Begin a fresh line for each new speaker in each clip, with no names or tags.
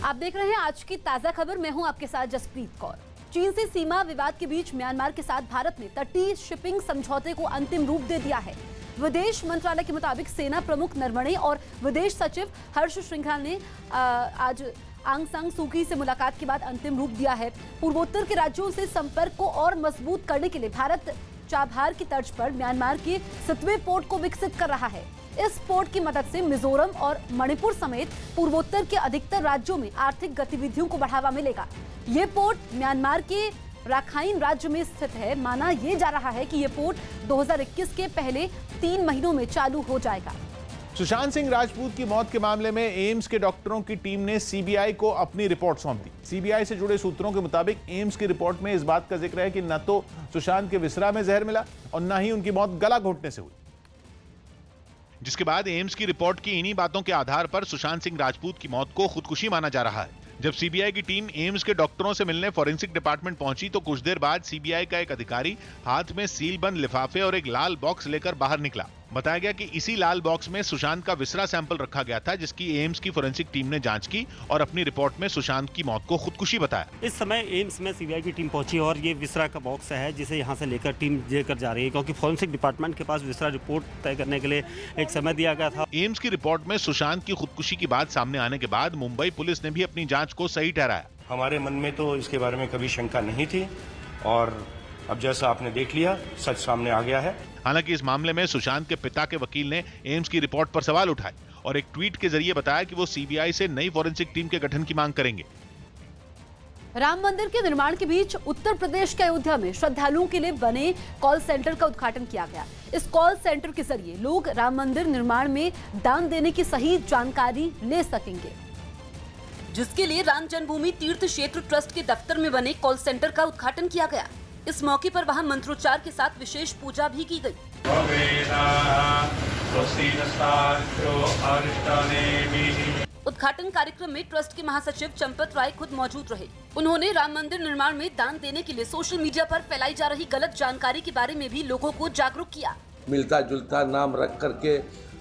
आप देख रहे हैं आज की ताजा खबर। मैं हूं आपके साथ जसप्रीत कौर। चीन से सीमा विवाद के बीच म्यांमार के साथ भारत ने तटीय शिपिंग समझौते को अंतिम रूप दे दिया है। विदेश मंत्रालय के मुताबिक सेना प्रमुख नरवणे और विदेश सचिव हर्ष श्रृंगला ने आज आंग सान सू की से मुलाकात के बाद अंतिम रूप दिया है। पूर्वोत्तर के राज्यों से संपर्क को और मजबूत करने के लिए भारत चाबहार की तर्ज पर म्यांमार के सितवे पोर्ट को विकसित कर रहा है। इस पोर्ट की मदद से मिजोरम और मणिपुर समेत पूर्वोत्तर के अधिकतर राज्यों में आर्थिक गतिविधियों को बढ़ावा मिलेगा। ये पोर्ट म्यांमार के राखाइन राज्य में स्थित है। माना यह जा रहा है कि ये पोर्ट 2021 के पहले 3 महीनों में चालू हो जाएगा।
सुशांत सिंह राजपूत की मौत के मामले में एम्स के डॉक्टरों की टीम ने सीबीआई को अपनी रिपोर्ट सौंप दी। सीबीआई से जुड़े सूत्रों के मुताबिक एम्स की रिपोर्ट में इस बात का जिक्र है कि न तो सुशांत के विसरा में जहर मिला और न ही उनकी मौत गला घोटने से हुई। जिसके बाद एम्स की रिपोर्ट की इन्हीं बातों के आधार पर सुशांत सिंह राजपूत की मौत को खुदकुशी माना जा रहा है। जब सीबीआई की टीम एम्स के डॉक्टरों से मिलने फॉरेंसिक डिपार्टमेंट पहुंची तो कुछ देर बाद सीबीआई का एक अधिकारी हाथ में सील बंद लिफाफे और एक लाल बॉक्स लेकर बाहर निकला। बताया गया कि इसी लाल बॉक्स में सुशांत का विसरा सैंपल रखा गया था, जिसकी एम्स की फोरेंसिक टीम ने जांच की और अपनी रिपोर्ट में सुशांत की मौत को खुदकुशी बताया।
इस समय एम्स में सीबीआई की टीम पहुंची और ये विसरा का बॉक्स है जिसे यहां से लेकर टीम लेकर जा रही है, क्योंकि फोरेंसिक डिपार्टमेंट के पास विसरा रिपोर्ट तय करने के लिए एक समय दिया गया था।
एम्स की रिपोर्ट में सुशांत की खुदकुशी की बात सामने आने के बाद मुंबई पुलिस ने भी अपनी जांच को सही ठहराया।
हमारे मन में तो इसके बारे में कभी शंका नहीं थी और अब जैसा आपने देख लिया, सच सामने आ गया है।
हालांकि इस मामले में सुशांत के पिता के वकील ने एम्स की रिपोर्ट पर सवाल उठाए और एक ट्वीट के जरिए बताया कि वो सीबीआई से नई फोरेंसिक टीम के गठन की मांग करेंगे।
राम मंदिर के निर्माण के बीच उत्तर प्रदेश के अयोध्या में श्रद्धालुओं के लिए बने कॉल सेंटर का उद्घाटन किया गया। इस कॉल सेंटर के जरिए लोग राम मंदिर निर्माण में दान देने की सही जानकारी ले सकेंगे, जिसके लिए राम जन्मभूमि तीर्थ क्षेत्र ट्रस्ट के दफ्तर में बने कॉल सेंटर का उद्घाटन किया गया। इस मौके पर वहां मंत्रोच्चार के साथ विशेष पूजा भी की गई। उद्घाटन कार्यक्रम में ट्रस्ट के महासचिव चंपत राय खुद मौजूद रहे। उन्होंने राम मंदिर निर्माण में दान देने के लिए सोशल मीडिया पर फैलाई जा रही गलत जानकारी के बारे में भी लोगों को जागरूक किया।
मिलता जुलता नाम रख करके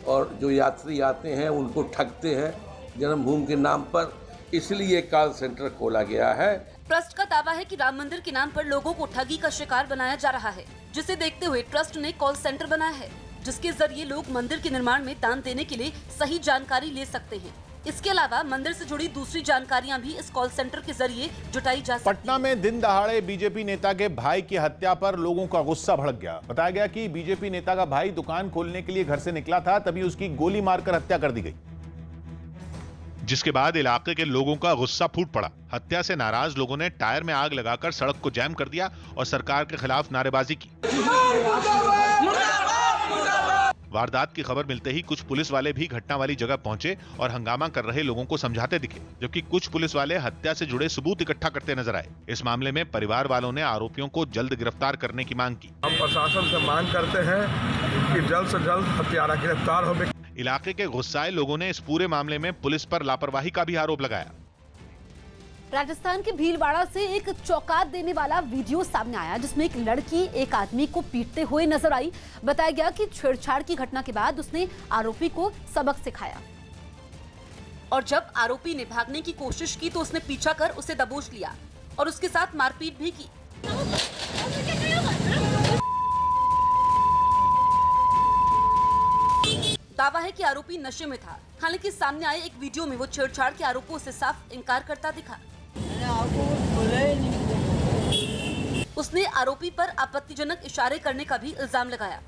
और जो यात्री आते हैं उनको ठगते हैं जन्मभूमि के नाम पर, इसलिए कॉल सेंटर खोला गया है।
ट्रस्ट का दावा है कि राम मंदिर के नाम पर लोगों को ठगी का शिकार बनाया जा रहा है, जिसे देखते हुए ट्रस्ट ने कॉल सेंटर बनाया है, जिसके जरिए लोग मंदिर के निर्माण में दान देने के लिए सही जानकारी ले सकते हैं। इसके अलावा मंदिर से जुड़ी दूसरी जानकारियां भी इस कॉल सेंटर के जरिए जुटाई जा सकती है।
पटना में दिन दहाड़े बीजेपी नेता के भाई की हत्या पर लोगों का गुस्सा भड़क गया। बताया गया कि बीजेपी नेता का भाई दुकान खोलने के लिए घर से निकला था, तभी उसकी गोली मारकर हत्या कर दी गई, जिसके बाद इलाके के लोगों का गुस्सा फूट पड़ा। हत्या से नाराज लोगों ने टायर में आग लगाकर सड़क को जैम कर दिया और सरकार के खिलाफ नारेबाजी की। वारदात की खबर मिलते ही कुछ पुलिस वाले भी घटना वाली जगह पहुंचे और हंगामा कर रहे लोगों को समझाते दिखे, जबकि कुछ पुलिस वाले हत्या से जुड़े सबूत इकट्ठा करते नजर आए। इस मामले में परिवार वालों ने आरोपियों को जल्द गिरफ्तार करने की मांग की।
हम प्रशासन से मांग करते हैं कि जल्द से जल्द हत्यारा गिरफ्तार हो।
इलाके के गुस्साए लोगों ने इस पूरे मामले में पुलिस पर लापरवाही का भी आरोप लगाया।
राजस्थान के भीलवाड़ा से एक चौंका देने वाला वीडियो सामने आया, जिसमें एक लड़की एक आदमी को पीटते हुए नजर आई। बताया गया कि छेड़छाड़ की घटना के बाद उसने आरोपी को सबक सिखाया और जब आरोपी ने भागने की कोशिश की तो उसने पीछा कर उसे दबोच लिया और उसके साथ मारपीट भी की। दावा है कि आरोपी नशे में था। हालांकि सामने आए एक वीडियो में वो छेड़छाड़ के आरोपों से साफ इनकार करता दिखा। उसने आरोपी पर आपत्तिजनक इशारे करने का भी इल्जाम लगाया।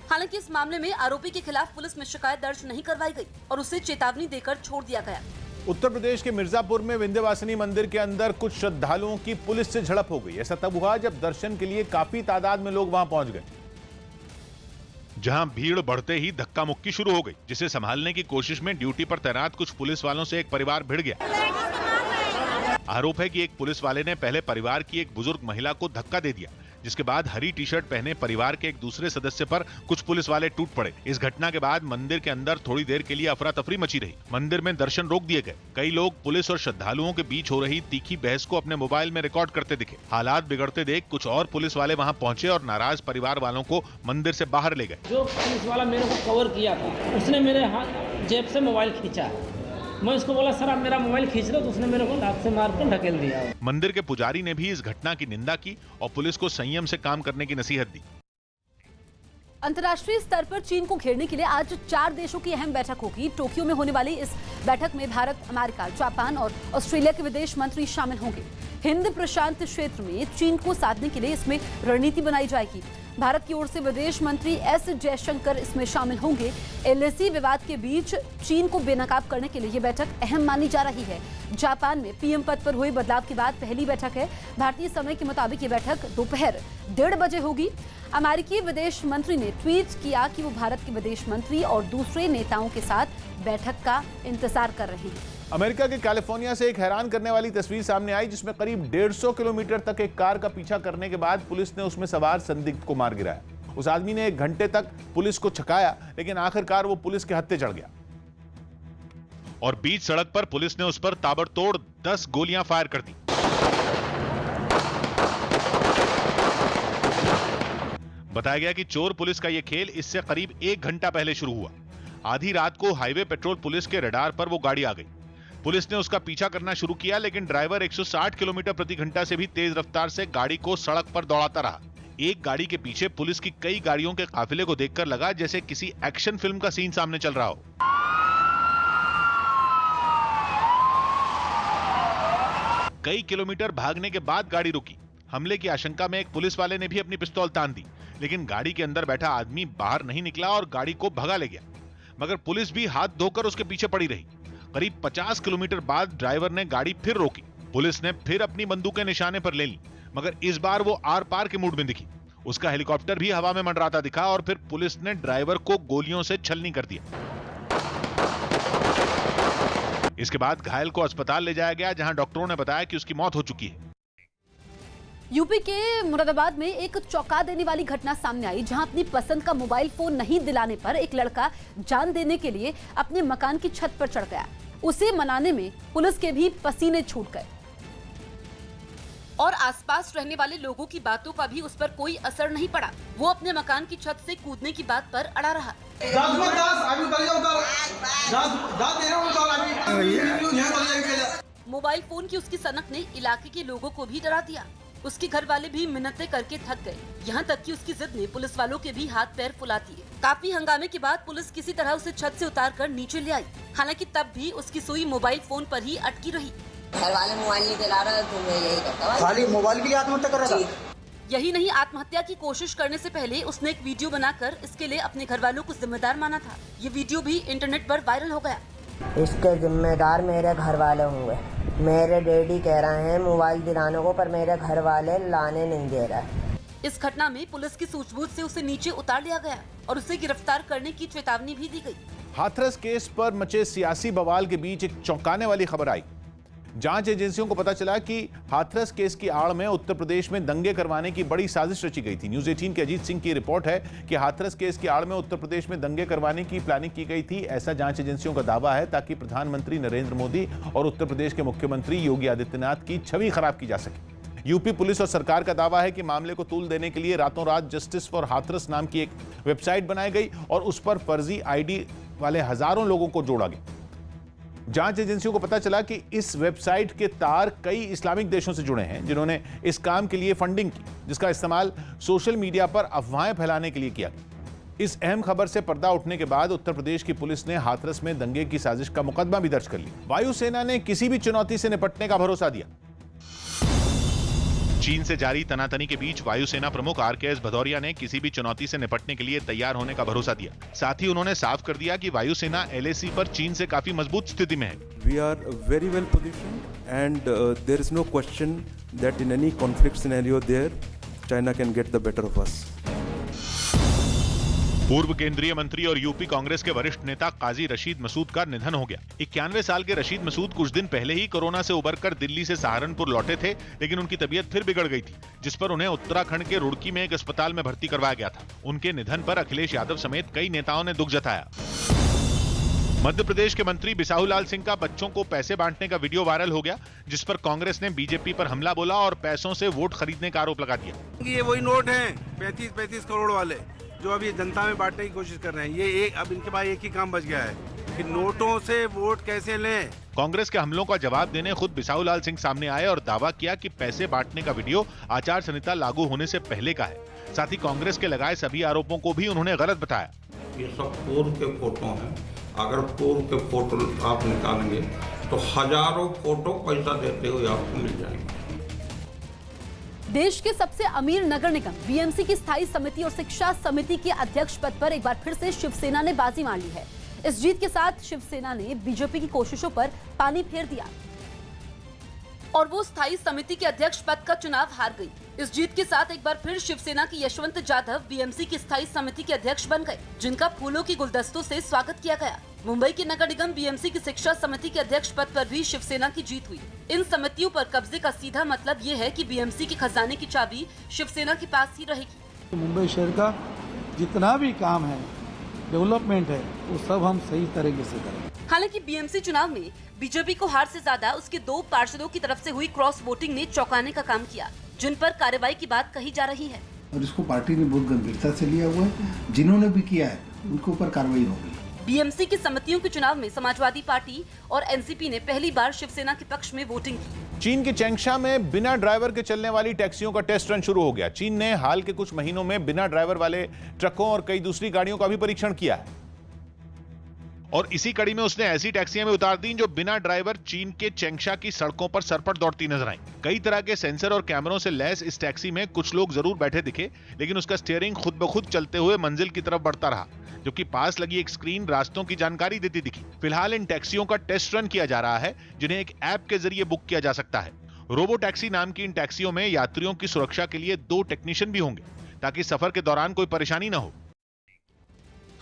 हालांकि इस मामले में आरोपी के खिलाफ पुलिस में शिकायत दर्ज नहीं करवाई गई और उसे चेतावनी देकर छोड़ दिया गया।
उत्तर प्रदेश के मिर्जापुर में विंध्यवासिनी मंदिर के अंदर कुछ श्रद्धालुओं की पुलिस से झड़प हो गई। ऐसा तब हुआ जब दर्शन के लिए काफी तादाद में लोग वहां पहुंच गए, जहां भीड़ बढ़ते ही धक्का मुक्की शुरू हो गई, जिसे संभालने की कोशिश में ड्यूटी पर तैनात कुछ पुलिस वालों से एक परिवार भिड़ गया। आरोप है कि एक पुलिस वाले ने पहले परिवार की एक बुजुर्ग महिला को धक्का दे दिया, जिसके बाद हरी टी शर्ट पहने परिवार के एक दूसरे सदस्य पर कुछ पुलिस वाले टूट पड़े। इस घटना के बाद मंदिर के अंदर थोड़ी देर के लिए अफरा तफरी मची रही। मंदिर में दर्शन रोक दिए गए। कई लोग पुलिस और श्रद्धालुओं के बीच हो रही तीखी बहस को अपने मोबाइल में रिकॉर्ड करते दिखे। हालात बिगड़ते देख कुछ और पुलिस वाले वहां पहुंचे और नाराज परिवार वालों को मंदिर से बाहर ले गए।
जो पुलिस वाला मेरे को कवर किया था उसने मेरे हाथ जेब से मोबाइल खींचा। मैं उसको बोला सर आप मेरा मोबाइल खींच रहे हो, तो उसने मेरे को लात से मारकर ढकेल दिया।
मंदिर के पुजारी ने भी इस घटना की निंदा की और पुलिस को संयम से काम करने की नसीहत दी।
अंतर्राष्ट्रीय स्तर पर चीन को घेरने के लिए आज 4 देशों की अहम बैठक होगी। टोक्यो में होने वाली इस बैठक में भारत, अमेरिका, जापान और ऑस्ट्रेलिया के विदेश मंत्री शामिल होंगे। हिंद प्रशांत क्षेत्र में चीन को साधने के लिए इसमें रणनीति बनाई जाएगी। भारत की ओर से विदेश मंत्री एस जयशंकर इसमें शामिल होंगे। एलएसी विवाद के बीच चीन को बेनकाब करने के लिए यह बैठक अहम मानी जा रही है। जापान में पीएम पद पर हुए बदलाव के बाद पहली बैठक है। भारतीय समय के मुताबिक ये बैठक दोपहर 1:30 बजे होगी। अमेरिकी विदेश मंत्री ने ट्वीट किया कि वो भारत के विदेश मंत्री और दूसरे नेताओं के साथ बैठक का इंतजार कर रहे हैं।
अमेरिका के कैलिफोर्निया से एक हैरान करने वाली तस्वीर सामने आई, जिसमें करीब 150 किलोमीटर तक एक कार का पीछा करने के बाद पुलिस ने उसमें सवार संदिग्ध को मार गिराया। उस आदमी ने 1 घंटे तक पुलिस को छकाया, लेकिन आखिरकार वो पुलिस के हत्थे चढ़ गया और बीच सड़क पर पुलिस ने उस पर ताबड़तोड़ 10 गोलियां फायर कर दी। बताया गया कि चोर पुलिस का यह खेल इससे करीब 1 घंटा पहले शुरू हुआ। आधी रात को हाईवे पेट्रोल पुलिस के रडार पर वो गाड़ी आ गई। पुलिस ने उसका पीछा करना शुरू किया, लेकिन ड्राइवर 160 किलोमीटर प्रति घंटा से भी तेज रफ्तार से गाड़ी को सड़क पर दौड़ाता रहा। एक गाड़ी के पीछे पुलिस की कई गाड़ियों के काफिले को देखकर लगा जैसे किसी एक्शन फिल्म का सीन सामने चल रहा हो। कई किलोमीटर भागने के बाद गाड़ी रुकी। हमले की आशंका में एक पुलिस वाले ने भी अपनी पिस्तौल तान दी, लेकिन गाड़ी के अंदर बैठा आदमी बाहर नहीं निकला और गाड़ी को भगा ले गया। मगर पुलिस भी हाथ धोकर उसके पीछे पड़ी रही। करीब 50 किलोमीटर बाद ड्राइवर ने गाड़ी फिर रोकी। पुलिस ने फिर अपनी बंदूकें निशाने पर ले ली, मगर इस बार वो आर पार के मूड में दिखी। उसका हेलीकॉप्टर भी हवा में मंडराता दिखा और फिर पुलिस ने ड्राइवर को गोलियों से छलनी कर दिया। इसके बाद घायल को अस्पताल ले जाया गया, जहां डॉक्टरों ने बताया कि उसकी मौत हो चुकी है।
यूपी के मुरादाबाद में एक चौंका देने वाली घटना सामने आई, जहां अपनी पसंद का मोबाइल फोन नहीं दिलाने पर एक लड़का जान देने के लिए अपने मकान की छत पर चढ़ गया। उसे मनाने में पुलिस के भी पसीने छूट गए और आसपास रहने वाले लोगों की बातों का भी उस पर कोई असर नहीं पड़ा। वो अपने मकान की छत से कूदने की बात पर अड़ा रहा। मोबाइल फोन की उसकी सनक ने इलाके के लोगों को भी डरा दिया। उसके घर वाले भी मिन्नतें करके थक गए, यहाँ तक कि उसकी जिद ने पुलिस वालों के भी हाथ पैर फुला दिए। काफी हंगामे के बाद पुलिस किसी तरह उसे छत से उतारकर नीचे ले आई। हालांकि तब भी उसकी सुई मोबाइल फोन पर ही अटकी रही।
घर वाले मोबाइल नहीं दिला रहा तो मैं यही करता।
खाली मोबाइल के लिए आत्महत्या कर रहा था।
यही नहीं, आत्महत्या की कोशिश करने से पहले उसने एक वीडियो बनाकर इसके लिए अपने घर वालों को जिम्मेदार माना था। ये वीडियो भी इंटरनेट पर वायरल हो गया।
इसके जिम्मेदार मेरे घर वाले होंगे। मेरे डैडी कह रहे हैं मोबाइल दिलाने को, पर मेरे घर वाले लाने नहीं दे रहे।
इस घटना में पुलिस की सूझबूझ से उसे नीचे उतार लिया गया और उसे गिरफ्तार करने की चेतावनी भी दी गई।
हाथरस केस पर मचे सियासी बवाल के बीच एक चौंकाने वाली खबर आई। जांच एजेंसियों को पता चला कि हाथरस केस की आड़ में उत्तर प्रदेश में दंगे करवाने की बड़ी साजिश रची गई थी। न्यूज़ 18 के अजीत सिंह की रिपोर्ट है कि हाथरस केस की आड़ में उत्तर प्रदेश में दंगे करवाने की प्लानिंग की गई थी, ऐसा जांच एजेंसियों का दावा है, ताकि प्रधानमंत्री नरेंद्र मोदी और उत्तर प्रदेश के मुख्यमंत्री योगी आदित्यनाथ की छवि खराब की जा सके। यूपी पुलिस और सरकार का दावा है कि मामले को तूल देने के लिए रातों रात जस्टिस फॉर हाथरस नाम की एक वेबसाइट बनाई गई और उस पर फर्जी आईडी वाले हजारों लोगों को जोड़ा गया। जांच एजेंसियों को पता चला कि इस वेबसाइट के तार कई इस्लामिक देशों से जुड़े हैं, जिन्होंने इस काम के लिए फंडिंग की, जिसका इस्तेमाल सोशल मीडिया पर अफवाहें फैलाने के लिए किया गया। इस अहम खबर से पर्दा उठने के बाद उत्तर प्रदेश की पुलिस ने हाथरस में दंगे की साजिश का मुकदमा भी दर्ज कर लिया। वायुसेना ने किसी भी चुनौती से निपटने का भरोसा दिया। चीन से जारी तनातनी के बीच वायुसेना प्रमुख RKS भदौरिया ने किसी भी चुनौती से निपटने के लिए तैयार होने का भरोसा दिया। साथ ही उन्होंने साफ कर दिया कि वायुसेना LAC पर चीन से काफी मजबूत स्थिति में है।
We are very well positioned and there is no question that in any conflict scenario there China can get the better of us.
पूर्व केंद्रीय मंत्री और यूपी कांग्रेस के वरिष्ठ नेता काजी रशीद मसूद का निधन हो गया। 91 साल के रशीद मसूद कुछ दिन पहले ही कोरोना से उबरकर दिल्ली से सहारनपुर लौटे थे, लेकिन उनकी तबीयत फिर बिगड़ गई थी, जिस पर उन्हें उत्तराखंड के रुड़की में एक अस्पताल में भर्ती करवाया गया था। उनके निधन पर अखिलेश यादव समेत कई नेताओं ने दुख जताया। मध्य प्रदेश के मंत्री बिसाहू लाल सिंह का बच्चों को पैसे बांटने का वीडियो वायरल हो गया, जिस पर कांग्रेस ने बीजेपी पर हमला बोला और पैसों से वोट खरीदने का आरोप लगा दिया।
ये वही नोट हैं 35-35 करोड़ वाले जो अभी जनता में बांटने की कोशिश कर रहे हैं। ये अब इनके पास एक ही काम बच गया है कि नोटों से वोट कैसे लें।
कांग्रेस के हमलों का जवाब देने खुद बिसाहू लाल सिंह सामने आए और दावा किया कि पैसे बांटने का वीडियो आचार संहिता लागू होने से पहले का है। साथ ही कांग्रेस के लगाए सभी आरोपों को भी उन्होंने गलत बताया।
ये सब पूर्व के फोटो हैं, अगर पूर्व के फोटो आप निकालेंगे तो हजारों फोटो पैसा देते हुए आपको मिल जाएंगे।
देश के सबसे अमीर नगर निगम बीएमसी की स्थायी समिति और शिक्षा समिति के अध्यक्ष पद पर एक बार फिर से शिवसेना ने बाजी मार ली है। इस जीत के साथ शिवसेना ने बीजेपी की कोशिशों पर पानी फेर दिया और वो स्थायी समिति के अध्यक्ष पद का चुनाव हार गई। इस जीत के साथ एक बार फिर शिवसेना के यशवंत जाधव बीएमसी की स्थायी समिति के अध्यक्ष बन गए, जिनका फूलों की गुलदस्तों से स्वागत किया गया। मुंबई के नगर निगम बीएमसी की शिक्षा समिति के अध्यक्ष पद पर भी शिवसेना की जीत हुई। इन समितियों पर कब्जे का सीधा मतलब ये है कि बीएमसी की खजाने की चाबी शिवसेना के पास ही रहेगी।
मुंबई शहर का जितना भी काम है, डेवलपमेंट है, वो सब हम सही तरीके से करेंगे।
हालांकि बीएमसी चुनाव में बीजेपी को हार से ज्यादा उसके 2 पार्षदों की तरफ से हुई क्रॉस वोटिंग ने चौंकाने का काम किया, जिन पर कार्रवाई की बात कही जा रही है
और इसको पार्टी ने बहुत गंभीरता से लिया हुआ है। जिन्होंने भी किया है उनके ऊपर कार्रवाई होगी।
बीएमसी की समितियों के चुनाव में समाजवादी पार्टी और एनसीपी ने पहली बार शिवसेना के पक्ष में वोटिंग की।
चीन के चैंगशा में बिना ड्राइवर के चलने वाली टैक्सियों का टेस्ट रन शुरू हो गया। चीन ने हाल के कुछ महीनों में बिना ड्राइवर वाले ट्रकों और कई दूसरी गाड़ियों का भी परीक्षण किया है और इसी कड़ी में उसने ऐसी टैक्सियां भी उतार दी जो बिना ड्राइवर चीन के चैंगशा की सड़कों पर सरपट दौड़ती नजर आई। कई तरह के सेंसर और कैमरों से लैस इस टैक्सी में कुछ लोग जरूर बैठे दिखे, लेकिन उसका स्टीयरिंग खुद ब खुद चलते हुए मंजिल की तरफ बढ़ता रहा, जबकि पास लगी एक स्क्रीन रास्तों की जानकारी देती दिखी। फिलहाल इन टैक्सियों का टेस्ट रन किया जा रहा है, जिन्हें एक ऐप के जरिए बुक किया जा सकता है। रोबो टैक्सी नाम की इन टैक्सियों में यात्रियों की सुरक्षा के लिए 2 टेक्नीशियन भी होंगे, ताकि सफर के दौरान कोई परेशानी न हो।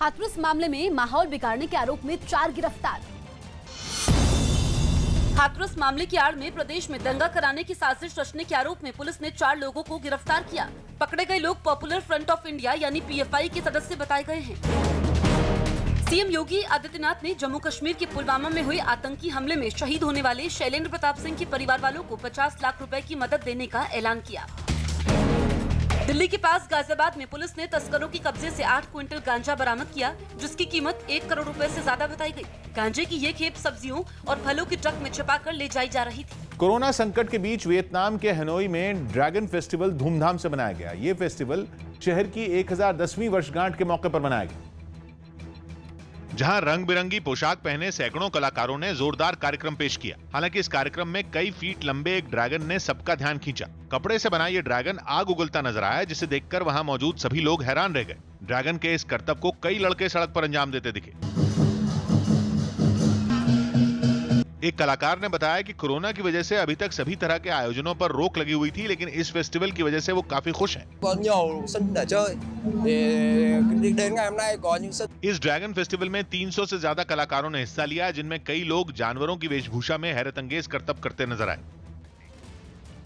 हाथरस मामले में माहौल बिगाड़ने के आरोप में 4 गिरफ्तार। हाथरस मामले की आड़ में प्रदेश में दंगा कराने की साजिश रचने के आरोप में पुलिस ने 4 लोगों को गिरफ्तार किया। पकड़े गए लोग पॉपुलर फ्रंट ऑफ इंडिया यानी पीएफआई के सदस्य बताए गए हैं। सीएम योगी आदित्यनाथ ने जम्मू कश्मीर के पुलवामा में हुए आतंकी हमले में शहीद होने वाले शैलेंद्र प्रताप सिंह के परिवार वालों को 50 लाख रुपए की मदद देने का ऐलान किया। दिल्ली के पास गाजियाबाद में पुलिस ने तस्करों के कब्जे से 8 क्विंटल गांजा बरामद किया, जिसकी कीमत 1 करोड़ रुपए से ज्यादा बताई गई। गांजे की ये खेप सब्जियों और फलों के ट्रक में छिपाकर ले जाई जा रही थी।
कोरोना संकट के बीच वियतनाम के हनोई में ड्रैगन फेस्टिवल धूमधाम से मनाया गया। ये फेस्टिवल शहर की 1010वीं वर्षगांठ के मौके पर मनाया गया, जहां रंग बिरंगी पोशाक पहने सैकड़ों कलाकारों ने जोरदार कार्यक्रम पेश किया। हालांकि इस कार्यक्रम में कई फीट लंबे एक ड्रैगन ने सबका ध्यान खींचा। कपड़े से बना ये ड्रैगन आग उगलता नजर आया, जिसे देखकर वहां मौजूद सभी लोग हैरान रह गए। ड्रैगन के इस करतब को कई लड़के सड़क पर अंजाम देते दिखे। एक कलाकार ने बताया कि कोरोना की वजह से अभी तक सभी तरह के आयोजनों पर रोक लगी हुई थी, लेकिन इस फेस्टिवल की वजह से वो काफी खुश हैं। इस ड्रैगन फेस्टिवल में 300 से ज्यादा कलाकारों ने हिस्सा लिया, जिनमें कई लोग जानवरों की वेशभूषा में हैरतअंगेज करतब करते नजर आए।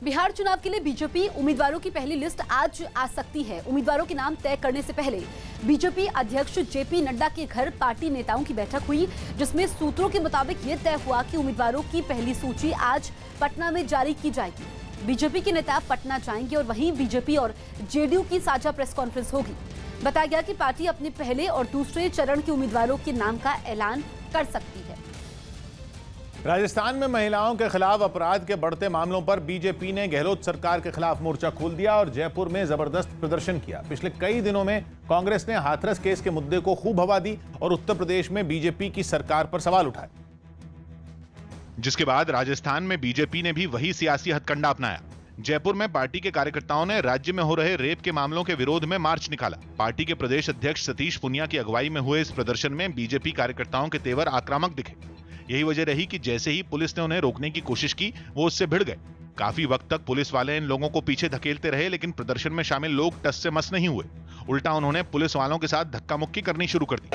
बिहार चुनाव के लिए बीजेपी उम्मीदवारों की पहली लिस्ट आज आ सकती है। उम्मीदवारों के नाम तय करने से पहले बीजेपी अध्यक्ष जेपी नड्डा के घर पार्टी नेताओं की बैठक हुई, जिसमें सूत्रों के मुताबिक ये तय हुआ कि उम्मीदवारों की पहली सूची आज पटना में जारी की जाएगी। बीजेपी के नेता पटना जाएंगे और वहीं बीजेपी और जेडीयू की साझा प्रेस कॉन्फ्रेंस होगी। बताया गया कि पार्टी अपने पहले और दूसरे चरण के उम्मीदवारों के नाम का ऐलान कर सकती है।
राजस्थान में महिलाओं के खिलाफ अपराध के बढ़ते मामलों पर बीजेपी ने गहलोत सरकार के खिलाफ मोर्चा खोल दिया और जयपुर में जबरदस्त प्रदर्शन किया। पिछले कई दिनों में कांग्रेस ने हाथरस केस के मुद्दे को खूब हवा दी और उत्तर प्रदेश में बीजेपी की सरकार पर सवाल उठाए, जिसके बाद राजस्थान में बीजेपी ने भी वही सियासी हथकंडा अपनाया। जयपुर में पार्टी के कार्यकर्ताओं ने राज्य में हो रहे रेप के मामलों के विरोध में मार्च निकाला। पार्टी के प्रदेश अध्यक्ष सतीश पुनिया की अगुवाई में हुए इस प्रदर्शन में बीजेपी कार्यकर्ताओं के तेवर आक्रामक दिखे। यही वजह रही कि जैसे ही पुलिस ने उन्हें रोकने की कोशिश की, वो उससे भिड़ गए। काफी वक्त तक पुलिस वाले इन लोगों को पीछे धकेलते रहे, लेकिन प्रदर्शन में शामिल लोग टस से मस नहीं हुए। उल्टा उन्होंने पुलिस वालों के साथ धक्का मुक्की करनी शुरू कर दी।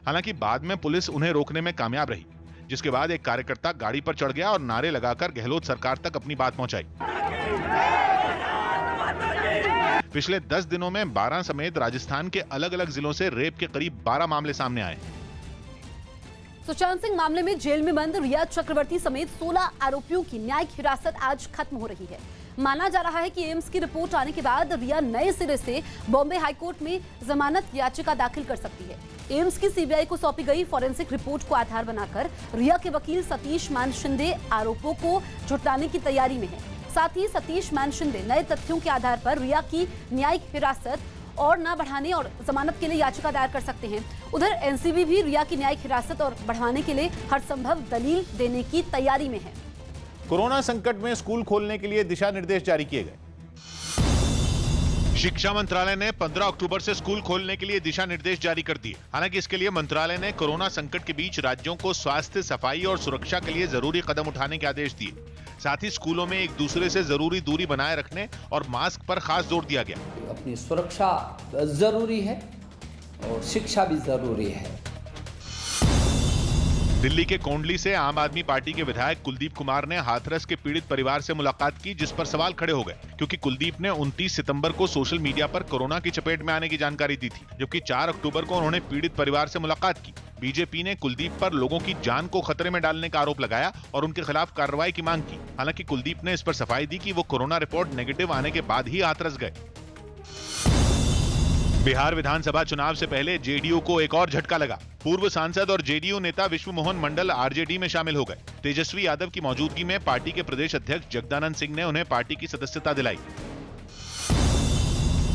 हालांकि बाद में पुलिस उन्हें रोकने में कामयाब रही। जिसके बाद एक कार्यकर्ता गाड़ी पर चढ़ गया और नारे लगाकर गहलोत सरकार तक अपनी बात पहुंचाई। पिछले 10 दिनों में 12 समेत राजस्थान के अलग अलग जिलों से रेप के करीब 12 मामले सामने आए।
सुशांत सिंह मामले में जेल में बंद रिया चक्रवर्ती समेत 16 आरोपियों की न्यायिक हिरासत आज खत्म हो रही है। माना जा रहा है कि एम्स की रिपोर्ट आने के बाद रिया नए सिरे से बॉम्बे हाईकोर्ट में जमानत याचिका दाखिल कर सकती है। एम्स की सीबीआई को सौंपी गई फॉरेंसिक रिपोर्ट को आधार बनाकर रिया के वकील सतीश मान शिंदे आरोपों को झुटलाने की तैयारी में है। साथ ही सतीश मान शिंदे नए तथ्यों के आधार पर रिया की न्यायिक हिरासत और न बढ़ाने और जमानत के लिए याचिका दायर कर सकते हैं। उधर एनसीबी भी रिया की न्यायिक हिरासत और बढ़ाने के लिए हर संभव दलील देने की तैयारी में है।
कोरोना संकट में स्कूल खोलने के लिए दिशा निर्देश जारी किए गए। शिक्षा मंत्रालय ने 15 अक्टूबर से स्कूल खोलने के लिए दिशा निर्देश जारी कर दिए। हालांकि इसके लिए मंत्रालय ने कोरोना संकट के बीच राज्यों को स्वास्थ्य, सफाई और सुरक्षा के लिए जरूरी कदम उठाने के आदेश दिए। साथ ही स्कूलों में एक दूसरे से जरूरी दूरी बनाए रखने और मास्क पर खास जोर दिया गया।
अपनी सुरक्षा जरूरी है और शिक्षा भी जरूरी है।
दिल्ली के कोंडली से आम आदमी पार्टी के विधायक कुलदीप कुमार ने हाथरस के पीड़ित परिवार से मुलाकात की, जिस पर सवाल खड़े हो गए क्योंकि कुलदीप ने 29 सितंबर को सोशल मीडिया पर कोरोना की चपेट में आने की जानकारी दी थी, जबकि 4 अक्टूबर को उन्होंने पीड़ित परिवार से मुलाकात की। बीजेपी ने कुलदीप पर लोगों की जान को खतरे में डालने का आरोप लगाया और उनके खिलाफ कार्रवाई की मांग की। हालांकि कुलदीप ने इस पर सफाई दी कि वो कोरोना रिपोर्ट नेगेटिव आने के बाद ही हाथरस गए। बिहार विधानसभा चुनाव से पहले जेडीयू को एक और झटका लगा। पूर्व सांसद और जेडीयू नेता विश्व मोहन मंडल आरजेडी में शामिल हो गए। तेजस्वी यादव की मौजूदगी में पार्टी के प्रदेश अध्यक्ष जगदानंद सिंह ने उन्हें पार्टी की सदस्यता दिलाई।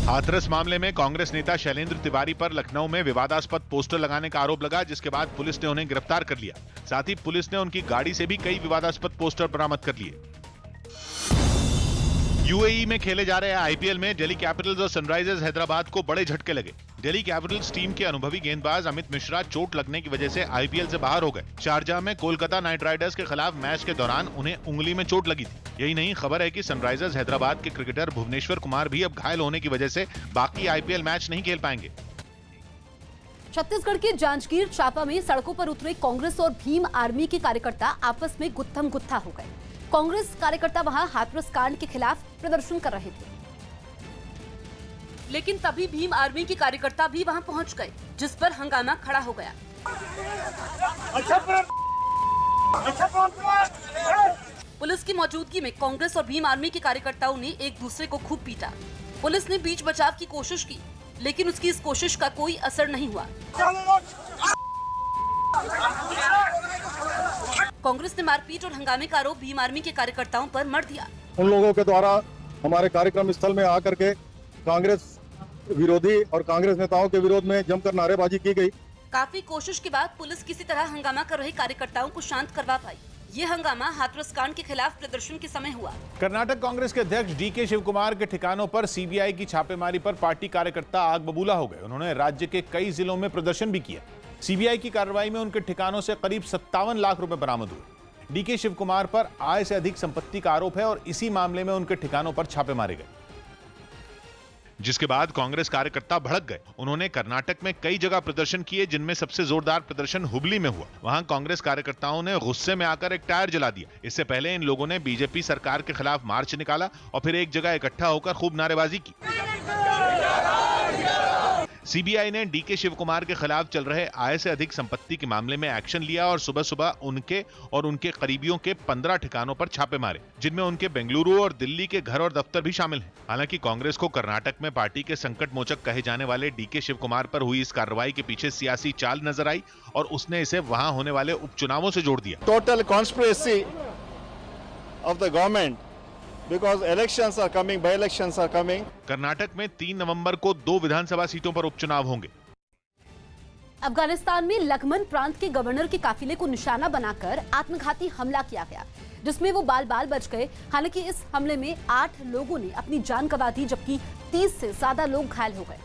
हाथरस मामले में कांग्रेस नेता शैलेंद्र तिवारी पर लखनऊ में विवादास्पद पोस्टर लगाने का आरोप लगा, जिसके बाद पुलिस ने उन्हें गिरफ्तार कर लिया। साथ ही पुलिस ने उनकी गाड़ी से भी कई विवादास्पद पोस्टर बरामद कर लिए। यूएई में खेले जा रहे आईपीएल में दिल्ली कैपिटल्स और सनराइजर्स हैदराबाद को बड़े झटके लगे। दिल्ली कैपिटल्स टीम के अनुभवी गेंदबाज अमित मिश्रा चोट लगने की वजह से आईपीएल से बाहर हो गए। शारजाह में कोलकाता नाइट राइडर्स के खिलाफ मैच के दौरान उन्हें उंगली में चोट लगी थी। यही नहीं, खबर है कि सनराइजर्स हैदराबाद के क्रिकेटर भुवनेश्वर कुमार भी अब घायल होने की वजह से बाकी आईपीएल मैच नहीं खेल पाएंगे।
छत्तीसगढ़ के जांजगीर चांपा में सड़कों पर उतरे कांग्रेस और भीम आर्मी के कार्यकर्ता आपस में गुत्थम गुत्था हो गए। कांग्रेस कार्यकर्ता वहां हाथरस कांड के खिलाफ प्रदर्शन कर रहे थे, लेकिन तभी भीम आर्मी के कार्यकर्ता भी वहां पहुंच गए, जिस पर हंगामा खड़ा हो गया। पुलिस की मौजूदगी में कांग्रेस और भीम आर्मी के कार्यकर्ताओं ने एक दूसरे को खूब पीटा। पुलिस ने बीच बचाव की कोशिश की, लेकिन उसकी इस कोशिश का कोई असर नहीं हुआ। कांग्रेस ने मारपीट और हंगामे का आरोप भीम आर्मी के कार्यकर्ताओं पर मढ़ दिया।
उन लोगों के द्वारा हमारे कार्यक्रम स्थल में आकर के कांग्रेस विरोधी और कांग्रेस नेताओं के विरोध में जमकर नारेबाजी की गई।
काफी कोशिश के बाद पुलिस किसी तरह हंगामा कर रहे कार्यकर्ताओं को शांत करवा पाई। ये हंगामा हाथरस कांड के खिलाफ प्रदर्शन के समय हुआ।
कर्नाटक कांग्रेस के अध्यक्ष डीके शिवकुमार के ठिकानों पर सीबीआई की छापेमारी पर पार्टी कार्यकर्ता आग बबूला हो गए। उन्होंने राज्य के कई जिलों में प्रदर्शन भी किया। सीबीआई की कार्रवाई में उनके ठिकानों से करीब 57 लाख रुपए बरामद हुए। डीके शिवकुमार पर आय से अधिक संपत्ति का आरोप है और इसी मामले में उनके ठिकानों पर छापे मारे गए, जिसके बाद कांग्रेस कार्यकर्ता भड़क गए। उन्होंने कर्नाटक में कई जगह प्रदर्शन किए, जिनमें सबसे जोरदार प्रदर्शन हुबली में हुआ। वहां कांग्रेस कार्यकर्ताओं ने गुस्से में आकर एक टायर जला दिया। इससे पहले इन लोगों ने बीजेपी सरकार के खिलाफ मार्च निकाला और फिर एक जगह इकट्ठा होकर खूब नारेबाजी की। सीबीआई ने डीके शिवकुमार के खिलाफ चल रहे आय से अधिक संपत्ति के मामले में एक्शन लिया और सुबह सुबह उनके और उनके करीबियों के 15 ठिकानों पर छापे मारे, जिनमें उनके बेंगलुरु और दिल्ली के घर और दफ्तर भी शामिल हैं। हालांकि कांग्रेस को कर्नाटक में पार्टी के संकट मोचक कहे जाने वाले डीके शिवकुमार पर हुई इस कार्रवाई के पीछे सियासी चाल नजर आई और उसने इसे वहां होने वाले उपचुनावों से जोड़ दिया।
Total conspiracy of the government because elections are coming, by elections are coming.
Karnataka में 3 नवंबर को 2 विधानसभा सीटों पर उपचुनाव होंगे।
अफगानिस्तान में लघमन प्रांत के गवर्नर के काफिले को निशाना बनाकर आत्मघाती हमला किया गया, जिसमें वो बाल बाल बच गए। हालांकि इस हमले में 8 लोगों ने अपनी जान गंवा दी, जबकि 30 से ज्यादा लोग घायल हो गए।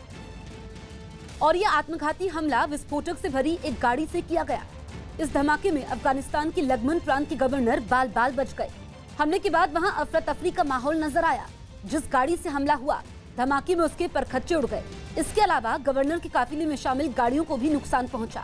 और यह आत्मघाती हमला विस्फोटक से भरी एक गाड़ी से किया गया। इस धमाके में अफगानिस्तान के लघमन प्रांत के गवर्नर बाल बाल बच गए। हमले के बाद वहां अफरा तफरी का माहौल नजर आया। जिस गाड़ी से हमला हुआ, धमाके में उसके परखच्चे उड़ गए। इसके अलावा गवर्नर के काफिले में शामिल गाड़ियों को भी नुकसान पहुंचा।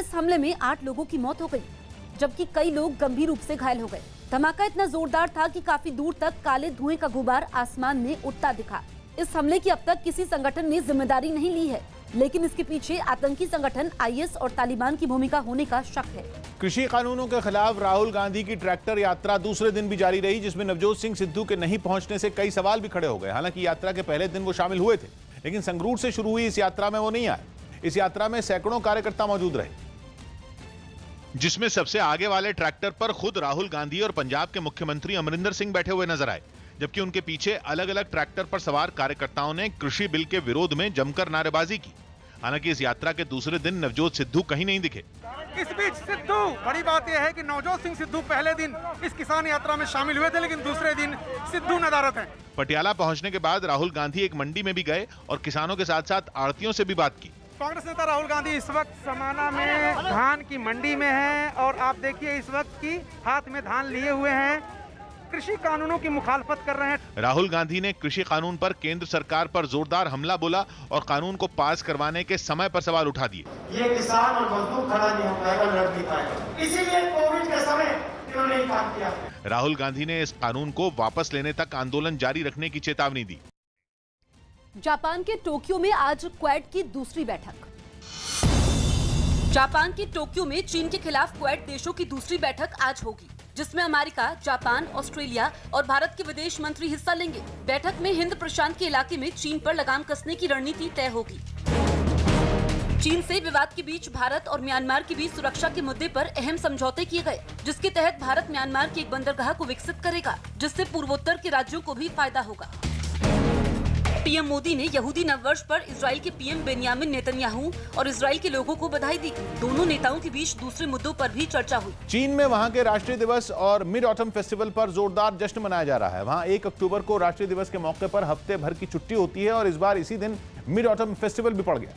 इस हमले में 8 लोगों की मौत हो गई, जबकि कई लोग गंभीर रूप से घायल हो गए. धमाका इतना जोरदार था कि काफी दूर तक काले धुएं का गुबार आसमान में उड़ता दिखा. इस हमले की अब तक किसी संगठन ने जिम्मेदारी नहीं ली है, लेकिन इसके पीछे आतंकी संगठन IS और तालिबान की भूमिका होने का शक है.
कृषि कानूनों के खिलाफ राहुल गांधी की ट्रैक्टर यात्रा दूसरे दिन भी जारी रही, जिसमें नवजोत सिंह सिद्धू के नहीं पहुंचने से कई सवाल भी खड़े हो गए. हालांकि यात्रा के पहले दिन वो शामिल हुए थे, लेकिन संगरूर से शुरू हुई इस यात्रा में वो नहीं आए. इस यात्रा में सैकड़ों कार्यकर्ता मौजूद रहे, जिसमें सबसे आगे वाले ट्रैक्टर पर खुद राहुल गांधी और पंजाब के मुख्यमंत्री अमरिंदर सिंह बैठे हुए नजर आए, जबकि उनके पीछे अलग अलग ट्रैक्टर पर सवार कार्यकर्ताओं ने कृषि बिल के विरोध में जमकर नारेबाजी की. हालांकि इस यात्रा के दूसरे दिन नवजोत सिद्धू कहीं नहीं दिखे.
इस बीच सिद्धू, बड़ी बात यह है कि नवजोत सिंह सिद्धू पहले दिन इस किसान यात्रा में शामिल हुए थे, लेकिन दूसरे दिन सिद्धू नदारत हैं.
पटियाला पहुंचने के बाद राहुल गांधी एक मंडी में भी गए और किसानों के साथ साथ आड़तियों से भी बात की.
कांग्रेस नेता राहुल गांधी इस वक्त समाना में धान की मंडी में हैं और आप देखिए इस वक्त की हाथ में धान लिए हुए हैं, कृषि कानूनों की मुखालफत कर रहे हैं.
राहुल गांधी ने कृषि कानून पर केंद्र सरकार पर जोरदार हमला बोला और कानून को पास करवाने के समय पर सवाल उठा दिए.
ये किसान और मजदूर खड़ा नहीं हो पाएगा, लड़ नहीं पाएगा, इसीलिए कोविड के समय इन्होंने काम किया.
राहुल गांधी ने इस कानून को वापस लेने तक आंदोलन जारी रखने की चेतावनी दी.
जापान के टोक्यो में आज क्वाड की दूसरी बैठक. जापान के टोक्यो में चीन के खिलाफ क्वाड देशों की दूसरी बैठक आज होगी, जिसमें अमेरिका, जापान, ऑस्ट्रेलिया और भारत के विदेश मंत्री हिस्सा लेंगे. बैठक में हिंद प्रशांत के इलाके में चीन पर लगाम कसने की रणनीति तय होगी. चीन से विवाद के बीच भारत और म्यांमार के बीच सुरक्षा के मुद्दे पर अहम समझौते किए गए, जिसके तहत भारत म्यांमार के एक बंदरगाह को विकसित करेगा, जिससे पूर्वोत्तर के राज्यों को भी फायदा होगा. पीएम मोदी ने यहूदी नववर्ष पर इजराइल के पीएम बेन्यामिन नेतन्याहू और इजराइल के लोगों को बधाई दी. दोनों नेताओं के बीच दूसरे मुद्दों पर भी चर्चा हुई.
चीन में वहां के राष्ट्रीय दिवस और मिड ऑटम फेस्टिवल पर जोरदार जश्न मनाया जा रहा है. वहां 1 अक्टूबर को राष्ट्रीय दिवस के मौके पर हफ्ते भर की छुट्टी होती है और इस बार इसी दिन मिड ऑटम फेस्टिवल भी पड़ गया.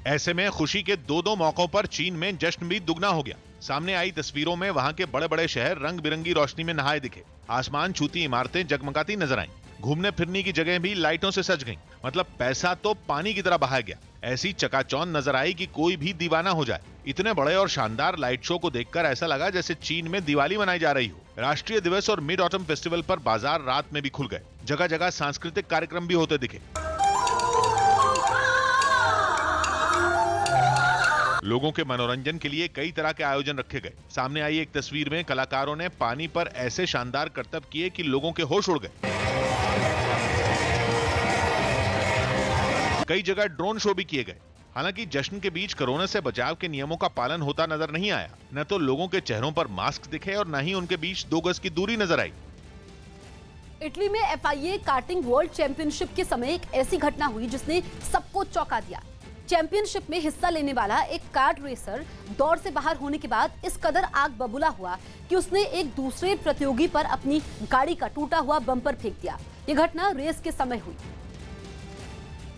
ऐसे में खुशी के दो मौकों पर चीन में जश्न भी दुगना हो गया. सामने आई तस्वीरों में वहां के बड़े बड़े शहर रंग बिरंगी रोशनी में नहाए दिखे. आसमान छूती इमारतें जगमगाती नजर आईं. घूमने फिरने की जगह भी लाइटों से सज गईं. मतलब पैसा तो पानी की तरह बहाया गया. ऐसी चकाचौंध नजर आई कि कोई भी दीवाना हो जाए. इतने बड़े और शानदार लाइट शो को देखकर ऐसा लगा जैसे चीन में दिवाली मनाई जा रही हो. राष्ट्रीय दिवस और मिड ऑटम फेस्टिवल पर बाजार रात में भी खुल गए. जगह जगह सांस्कृतिक कार्यक्रम भी होते दिखे. लोगों के मनोरंजन के लिए कई तरह के आयोजन रखे गए. सामने आई एक तस्वीर में कलाकारों ने पानी पर ऐसे शानदार करतब किए कि लोगों के होश उड़ गए. कई जगह ड्रोन शो भी किए गए. हालांकि जश्न के बीच कोरोना से बचाव के नियमों का पालन होता नजर नहीं आया. न तो लोगों के चेहरों पर मास्क दिखे और न ही उनके बीच 2 गज की दूरी नजर आई.
इटली में FIA कार्टिंग वर्ल्ड चैंपियनशिप के समय एक ऐसी घटना हुई जिसने सबको चौंका दिया. चैंपियनशिप में हिस्सा लेने वाला एक कार्ट रेसर दौड़ से बाहर होने के बाद इस कदर आग बबूला हुआ कि उसने एक दूसरे प्रतियोगी पर अपनी गाड़ी का टूटा हुआ बम्पर फेंक दिया. यह घटना रेस के समय हुई,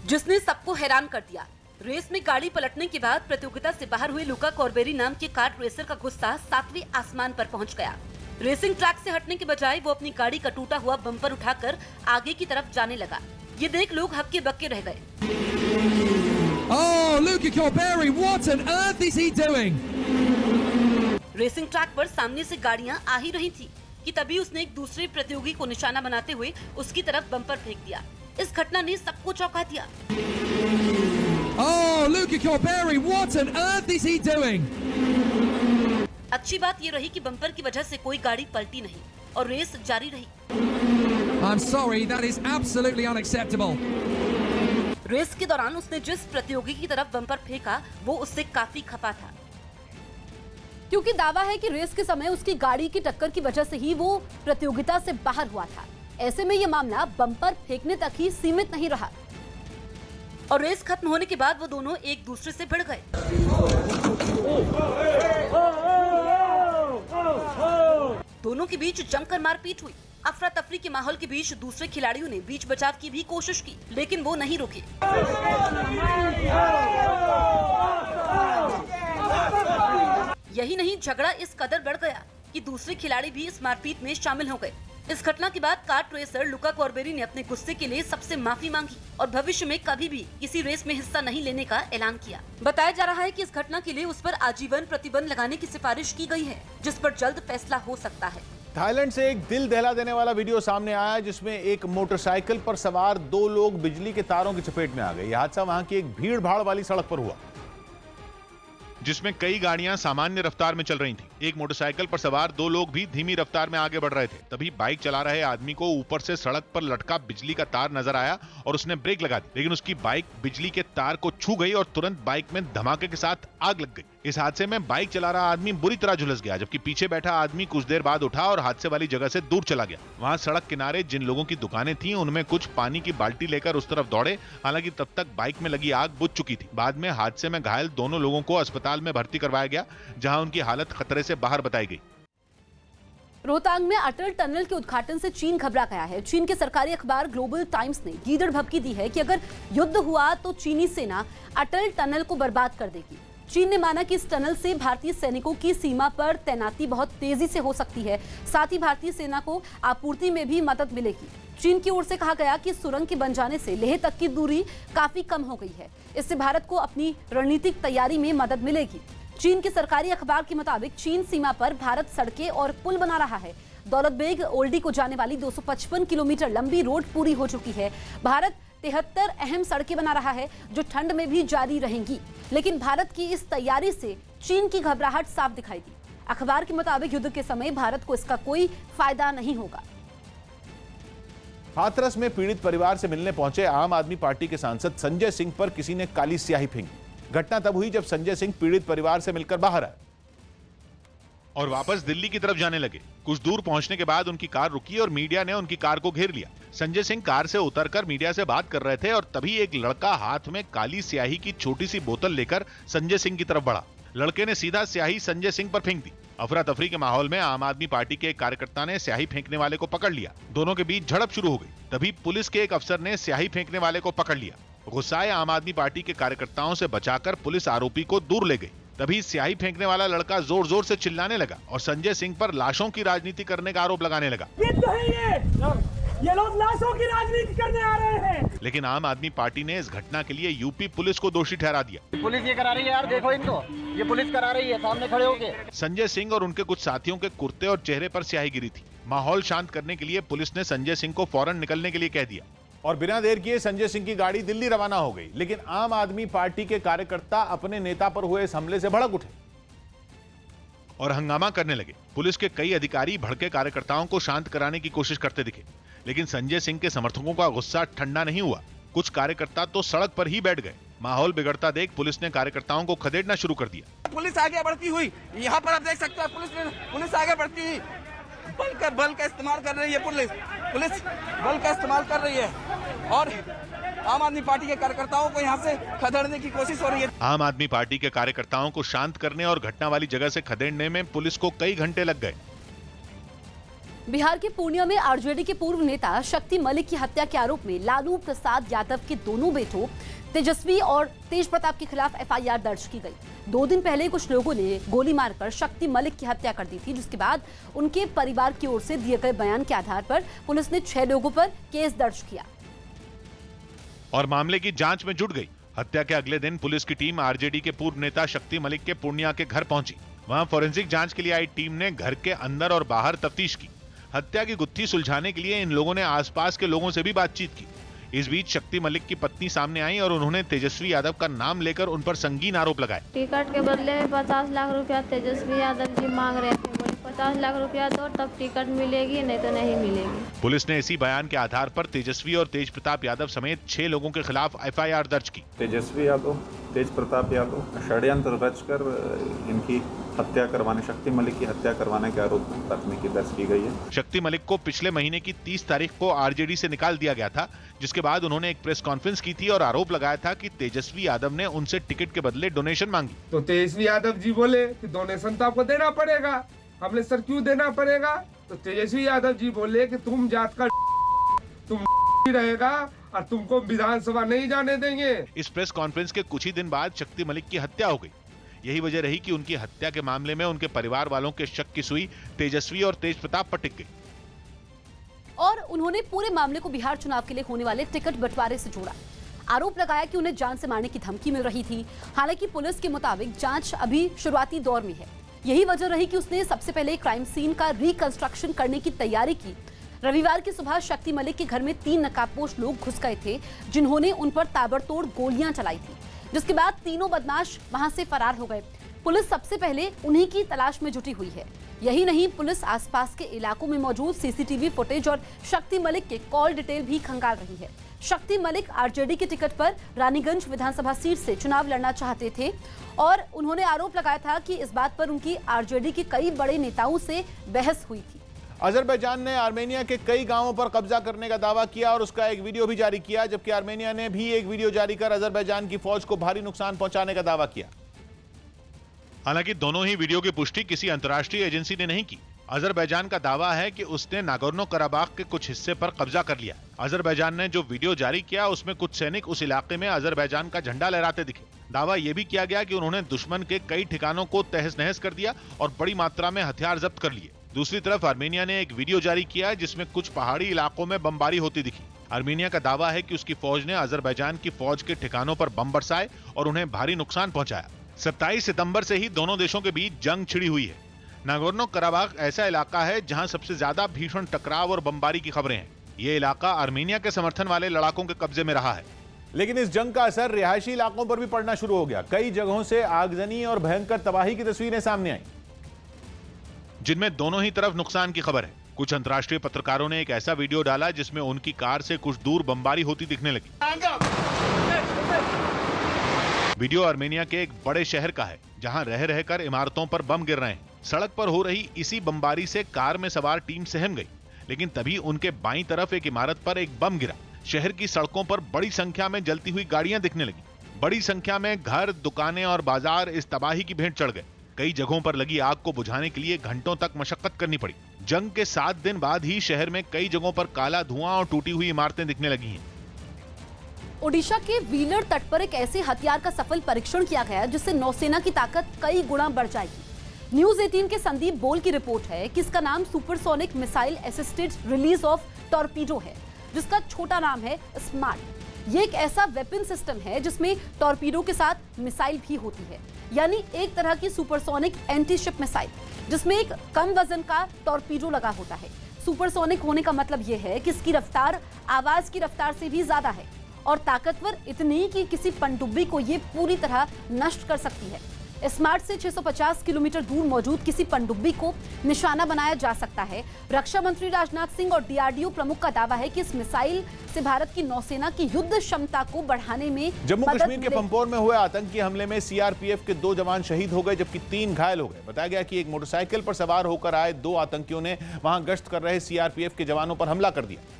जिसने सबको हैरान कर दिया. रेस में गाड़ी पलटने के बाद प्रतियोगिता से बाहर हुए लुका कॉर्बेरी नाम के कार्ट रेसर का गुस्सा 7वें आसमान पर पहुंच गया. रेसिंग ट्रैक से हटने के बजाय वो अपनी गाड़ी का टूटा हुआ बम्पर उठाकर आगे की तरफ जाने लगा. ये देख लोग हक्के बक्के रह गए.
Oh, Luca Corberry, what on earth is he doing?
Racing track पर सामने से गाड़ियां आ ही रही थी कि तभी उसने एक दूसरे प्रतियोगी को निशाना बनाते हुए उसकी तरफ बम्पर फेंक दिया. इस घटना ने सबको चौंका दिया.
Oh, Luca Corberry, what on earth is he doing?
अच्छी बात ये रही कि बम्पर की वजह से कोई गाड़ी पलटी नहीं और रेस जारी रही.
I'm sorry, that is absolutely unacceptable.
Race के दौरान उसने जिस प्रतियोगी की तरफ बम्पर फेंका वो उससे काफी खफा था, क्योंकि दावा है कि रेस के समय उसकी गाड़ी की टक्कर की वजह से ही वो प्रतियोगिता से बाहर हुआ था. ऐसे में ये मामला बम्पर फेंकने तक ही सीमित नहीं रहा और रेस खत्म होने के बाद वो दोनों एक दूसरे से भिड़ गए. दोनों के बीच जमकर मारपीट हुई. अफरा तफरी के माहौल के बीच दूसरे खिलाड़ियों ने बीच बचाव की भी कोशिश की, लेकिन वो नहीं रुके. यही नहीं, झगड़ा इस कदर बढ़ गया कि दूसरे खिलाड़ी भी इस मारपीट में शामिल हो गए. इस घटना के बाद कार रेसर लुका कॉर्बेरी ने अपने गुस्से के लिए सबसे माफी मांगी और भविष्य में कभी भी किसी रेस में हिस्सा नहीं लेने का ऐलान किया। बताया जा रहा है कि इस घटना के लिए उस पर आजीवन प्रतिबंध लगाने की सिफारिश की गई है, जिस पर जल्द फैसला हो सकता है।
थाईलैंड से एक दिल दहला देने वाला वीडियो सामने आया जिसमें एक मोटरसाइकिल पर सवार 2 लोग बिजली के तारों की चपेट में आ गए। यह हादसा वहां की एक भीड़ भाड़ वाली सड़क पर हुआ, जिसमें कई गाड़ियां सामान्य रफ्तार में चल रही थीं। एक मोटरसाइकिल पर सवार 2 लोग भी धीमी रफ्तार में आगे बढ़ रहे थे। तभी बाइक चला रहे आदमी को ऊपर से सड़क पर लटका बिजली का तार नजर आया और उसने ब्रेक लगा दी, लेकिन उसकी बाइक बिजली के तार को छू गई और तुरंत बाइक में धमाके के साथ आग लग गई। इस हादसे में बाइक चला रहा आदमी बुरी तरह झुलस गया, जबकि पीछे बैठा आदमी कुछ देर बाद उठा और हादसे वाली जगह से दूर चला गया। वहां सड़क किनारे जिन लोगों की दुकानें थीं, उनमें कुछ पानी की बाल्टी लेकर उस तरफ दौड़े। हालांकि तब तक बाइक में लगी आग बुझ चुकी थी। बाद में हादसे में घायल दोनों लोगों को अस्पताल में भर्ती करवाया गया, जहां उनकी हालत खतरे से बाहर बताई गई।
रोहतांग में अटल टनल के उद्घाटन से चीन घबरा गया है। चीन के सरकारी अखबार ग्लोबल टाइम्स ने गीदड़ भभकी दी है कि अगर युद्ध हुआ तो चीनी सेना अटल टनल को बर्बाद कर देगी। चीन ने माना कि इस टनल से भारतीय सैनिकों की सीमा पर तैनाती बहुत तेजी से हो सकती है, साथ ही भारतीय सेना को आपूर्ति में भी मदद मिलेगी। चीन की ओर से कहा गया कि सुरंग के बन जाने से लेह तक की दूरी काफी कम हो गई है। इससे भारत को अपनी रणनीतिक तैयारी में मदद मिलेगी। चीन के सरकारी अखबार के मुताबिक चीन सीमा पर भारत सड़कें और पुल बना रहा है। दौलत बेग ओल्डी को जाने वाली 255 किलोमीटर लंबी रोड पूरी हो चुकी है। भारत 73 अहम सड़कें बना रहा है जो ठंड में भी जारी रहेंगी, लेकिन भारत की इस तैयारी से चीन की घबराहट साफ दिखाई दी। अखबार के मुताबिक युद्ध के समय भारत को इसका कोई फायदा नहीं होगा।
हाथरस में पीड़ित परिवार से मिलने पहुंचे आम आदमी पार्टी के सांसद संजय सिंह पर किसी ने काली स्याही फेंकी। घटना तब हुई जब संजय सिंह पीड़ित परिवार से मिलकर बाहर आए और वापस दिल्ली की तरफ जाने लगे। कुछ दूर पहुंचने के बाद उनकी कार रुकी और मीडिया ने उनकी कार को घेर लिया। संजय सिंह कार से उतरकर मीडिया से बात कर रहे थे और तभी एक लड़का हाथ में काली स्याही की छोटी सी बोतल लेकर संजय सिंह की तरफ बढ़ा। लड़के ने सीधा स्याही संजय सिंह पर फेंक दी। अफरा तफरी के माहौल में आम आदमी पार्टी के एक कार्यकर्ता ने स्याही फेंकने वाले को पकड़ लिया। दोनों के बीच झड़प शुरू हो गई। तभी पुलिस के एक अफसर ने स्याही फेंकने वाले को पकड़ लिया। गुस्साए आम आदमी पार्टी के कार्यकर्ताओं से बचाकर पुलिस आरोपी को दूर ले गई। तभी स्याही फेंकने वाला लड़का जोर जोर से चिल्लाने लगा और संजय सिंह पर लाशों की राजनीति करने का आरोप लगाने लगा।
ये लोग लाशों की राजनीति करने आ रहे हैं।
लेकिन आम आदमी पार्टी ने इस घटना के लिए यूपी पुलिस को दोषी ठहरा दिया।
पुलिस ये करा रही है यार, देखो इनको, ये पुलिस करा रही है सामने खड़े होके।
संजय सिंह और उनके कुछ साथियों के कुर्ते और चेहरे पर स्याही गिरी थी। माहौल शांत करने के लिए पुलिस ने संजय सिंह को फौरन निकलने के लिए कह दिया और बिना देर किए संजय सिंह की गाड़ी दिल्ली रवाना हो गई। लेकिन आम आदमी पार्टी के कार्यकर्ता अपने नेता पर हुए इस हमले से भड़क उठे और हंगामा करने लगे। पुलिस के कई अधिकारी भड़के कार्यकर्ताओं को शांत कराने की कोशिश करते दिखे, लेकिन संजय सिंह के समर्थकों का गुस्सा ठंडा नहीं हुआ। कुछ कार्यकर्ता तो सड़क पर ही बैठ गए। माहौल बिगड़ता देख पुलिस ने कार्यकर्ताओं को खदेड़ना शुरू कर दिया।
पुलिस आगे बढ़ती हुई, यहाँ पर आप देख सकते हैं पुलिस आगे बढ़ती हुई बल का इस्तेमाल कर रही है। पुलिस बल का इस्तेमाल कर रही है और आम आदमी पार्टी के कार्यकर्ताओं को यहाँ से खदेड़ने की कोशिश हो रही है।
आम आदमी पार्टी के कार्यकर्ताओं को शांत करने और घटना वाली जगह से खदेड़ने में पुलिस को कई घंटे लग गए।
बिहार के पूर्णिया में आरजेडी के पूर्व नेता शक्ति मलिक की हत्या के आरोप में लालू प्रसाद यादव के दोनों बेटों तेजस्वी और तेज प्रताप के खिलाफ एफआईआर दर्ज की गई। 2 दिन पहले कुछ लोगों ने गोली मारकर शक्ति मलिक की हत्या कर दी थी, जिसके बाद उनके परिवार की ओर से दिए गए बयान के आधार पर पुलिस ने 6 लोगों पर केस दर्ज किया
और मामले की जांच में जुट गई। हत्या के अगले दिन पुलिस की टीम आरजेडी के पूर्व नेता शक्ति मलिक के पूर्णिया के घर पहुंची। वहां फोरेंसिक जांच के लिए आई टीम ने घर के अंदर और बाहर तफ्तीश की। हत्या की गुत्थी सुलझाने के लिए इन लोगों ने आसपास के लोगों से भी बातचीत की। इस बीच शक्ति मलिक की पत्नी सामने आई और उन्होंने तेजस्वी यादव का नाम लेकर उन पर संगीन आरोप लगाए।
टिकट के बदले 50 लाख रुपया तेजस्वी यादव जी मांग रहे थे। 50 लाख रुपया दो तब टिकट मिलेगी, नहीं तो नहीं मिलेगी।
पुलिस ने इसी बयान के आधार पर तेजस्वी और तेज प्रताप यादव समेत 6 लोगों के खिलाफ एफआईआर दर्ज की।
तेजस्वी यादव, तेज प्रताप यादव षड्यंत्र रचकर इनकी हत्या करवाने, शक्ति मलिक की हत्या करवाने के आरोप में प्राथमिकी दर्ज की गई है।
शक्ति मलिक को पिछले महीने की 30 तारीख को आरजेडी से निकाल दिया गया था, जिसके बाद उन्होंने एक प्रेस कॉन्फ्रेंस की थी और आरोप लगाया था कि तेजस्वी यादव ने उनसे टिकट के बदले डोनेशन मांगी।
तो तेजस्वी यादव जी बोले कि डोनेशन तो आपको देना पड़ेगा। हमने सर क्यों देना पड़ेगा? तो तेजस्वी यादव जी बोले कि तुम जात का तुम रहेगा और तुमको विधानसभा नहीं जाने देंगे।
इस प्रेस कॉन्फ्रेंस के कुछ ही दिन बाद शक्ति मलिक की हत्या हो गई। यही वजह रही कि उनकी हत्या के मामले में उनके परिवार वालों के शक की सुई तेजस्वी और तेज प्रताप पर टिक गई।
और उन्होंने पूरे मामले को बिहार चुनाव के लिए होने वाले टिकट बंटवारे से जोड़ा। आरोप लगाया कि उन्हें जान से मारने की धमकी मिल रही थी। हालांकि पुलिस के मुताबिक जांच अभी शुरुआती दौर में है। यही वजह रही कि उसने सबसे पहले क्राइम सीन का रिकंस्ट्रक्शन करने की तैयारी की। रविवार की सुबह शक्ति मलिक के घर में 3 नकाबपोश लोग घुस गए थे, जिन्होंने उन पर ताबड़तोड़ गोलियां चलाई थी, जिसके बाद तीनों बदमाश वहां से फरार हो गए। पुलिस सबसे पहले उन्हीं की तलाश में जुटी हुई है। यही नहीं, पुलिस आसपास के इलाकों में मौजूद सीसीटीवी फुटेज और शक्ति मलिक के कॉल डिटेल भी खंगाल रही है। शक्ति मलिक आरजेडी के टिकट पर रानीगंज विधानसभा सीट से चुनाव लड़ना चाहते थे और उन्होंने आरोप लगाया था कि इस बात पर उनकी आरजेडी के कई बड़े नेताओं से बहस हुई थी।
अजरबैजान ने आर्मेनिया के कई गांवों पर कब्जा करने का दावा किया और उसका एक वीडियो भी जारी किया, जबकि आर्मेनिया ने भी एक वीडियो जारी कर अजरबैजान की फौज को भारी नुकसान पहुंचाने का दावा किया।
हालांकि दोनों ही वीडियो की पुष्टि किसी अंतर्राष्ट्रीय एजेंसी ने नहीं की। अजरबैजान का दावा है कि उसने नागोर्नो कराबाख के कुछ हिस्से पर कब्जा कर लिया। अजरबैजान ने जो वीडियो जारी किया उसमें कुछ सैनिक उस इलाके में अजरबैजान का झंडा लहराते दिखे। दावा यह भी किया गया कि उन्होंने दुश्मन के कई ठिकानों को तहस नहस कर दिया और बड़ी मात्रा में हथियार जब्त कर लिए। दूसरी तरफ आर्मेनिया ने एक वीडियो जारी किया जिसमें कुछ पहाड़ी इलाकों में बमबारी होती दिखी। आर्मेनिया का दावा है कि उसकी फौज ने अजरबैजान की फौज के ठिकानों पर बम बरसाए और उन्हें भारी नुकसान पहुंचाया। 27 सितंबर से ही दोनों देशों के बीच जंग छिड़ी हुई है। नागोर्नो कराबाख ऐसा इलाका है जहां सबसे ज्यादा भीषण टकराव और बमबारी की खबरें हैं। ये इलाका आर्मेनिया के समर्थन वाले लड़ाकों के कब्जे में रहा है।
लेकिन इस जंग का असर रिहायशी इलाकों पर भी पड़ना शुरू हो गया। कई जगहों से आगजनी और भयंकर तबाही की तस्वीरें सामने आई,
जिनमें दोनों ही तरफ नुकसान की खबर है। कुछ अंतर्राष्ट्रीय पत्रकारों ने एक ऐसा वीडियो डाला जिसमें उनकी कार से कुछ दूर बमबारी होती दिखने लगी। वीडियो आर्मेनिया के एक बड़े शहर का है जहां रह रहकर इमारतों पर बम गिर रहे हैं। सड़क पर हो रही इसी बमबारी से कार में सवार टीम सहम गई, लेकिन तभी उनके बाईं तरफ एक इमारत पर एक बम गिरा। शहर की सड़कों पर बड़ी संख्या में जलती हुई गाड़ियां दिखने लगी। बड़ी संख्या में घर, दुकानें और बाजार इस तबाही की भेंट चढ़ गए। कई जगहों पर लगी आग को बुझाने के लिए घंटों तक मशक्कत करनी पड़ी। जंग के 7 दिन बाद ही शहर में कई जगहों पर काला धुआं और टूटी हुई इमारतें दिखने लगी हैं।
ओडिशा के व्हीलर तट पर एक ऐसे हथियार का सफल परीक्षण किया गया जिससे नौसेना की ताकत कई गुना बढ़ जाएगी। न्यूज 18 के संदीप बोल की रिपोर्ट है कि इसका नाम supersonic missile assisted release of torpedo है, जिसका छोटा नाम है स्मार्ट। ये एक ऐसा वेपन सिस्टम है जिसमें टॉर्पीडो के साथ मिसाइल भी होती है, यानी एक तरह की सुपरसोनिक एंटी शिप मिसाइल जिसमें एक कम वजन का टॉर्पीडो लगा होता है। सुपरसोनिक होने का मतलब यह है कि इसकी रफ्तार आवाज की रफ्तार से भी ज्यादा है और ताकतवर इतनी कि किसी पनडुब्बी को ये पूरी तरह नष्ट कर सकती है। स्मार्ट से 650 किलोमीटर दूर मौजूद किसी पनडुब्बी को निशाना बनाया जा सकता है। रक्षा मंत्री राजनाथ सिंह और डीआरडीओ प्रमुख का दावा है कि इस मिसाइल से भारत की नौसेना की युद्ध क्षमता को बढ़ाने में
जम्मू कश्मीर के पंपोर में हुए आतंकी हमले में सीआरपीएफ के 2 जवान शहीद हो गए, जबकि 3 घायल हो गए। बताया गया कि एक मोटरसाइकिल पर सवार होकर आए 2 आतंकियों ने वहां गश्त कर रहे सीआरपीएफ के जवानों पर हमला कर दिया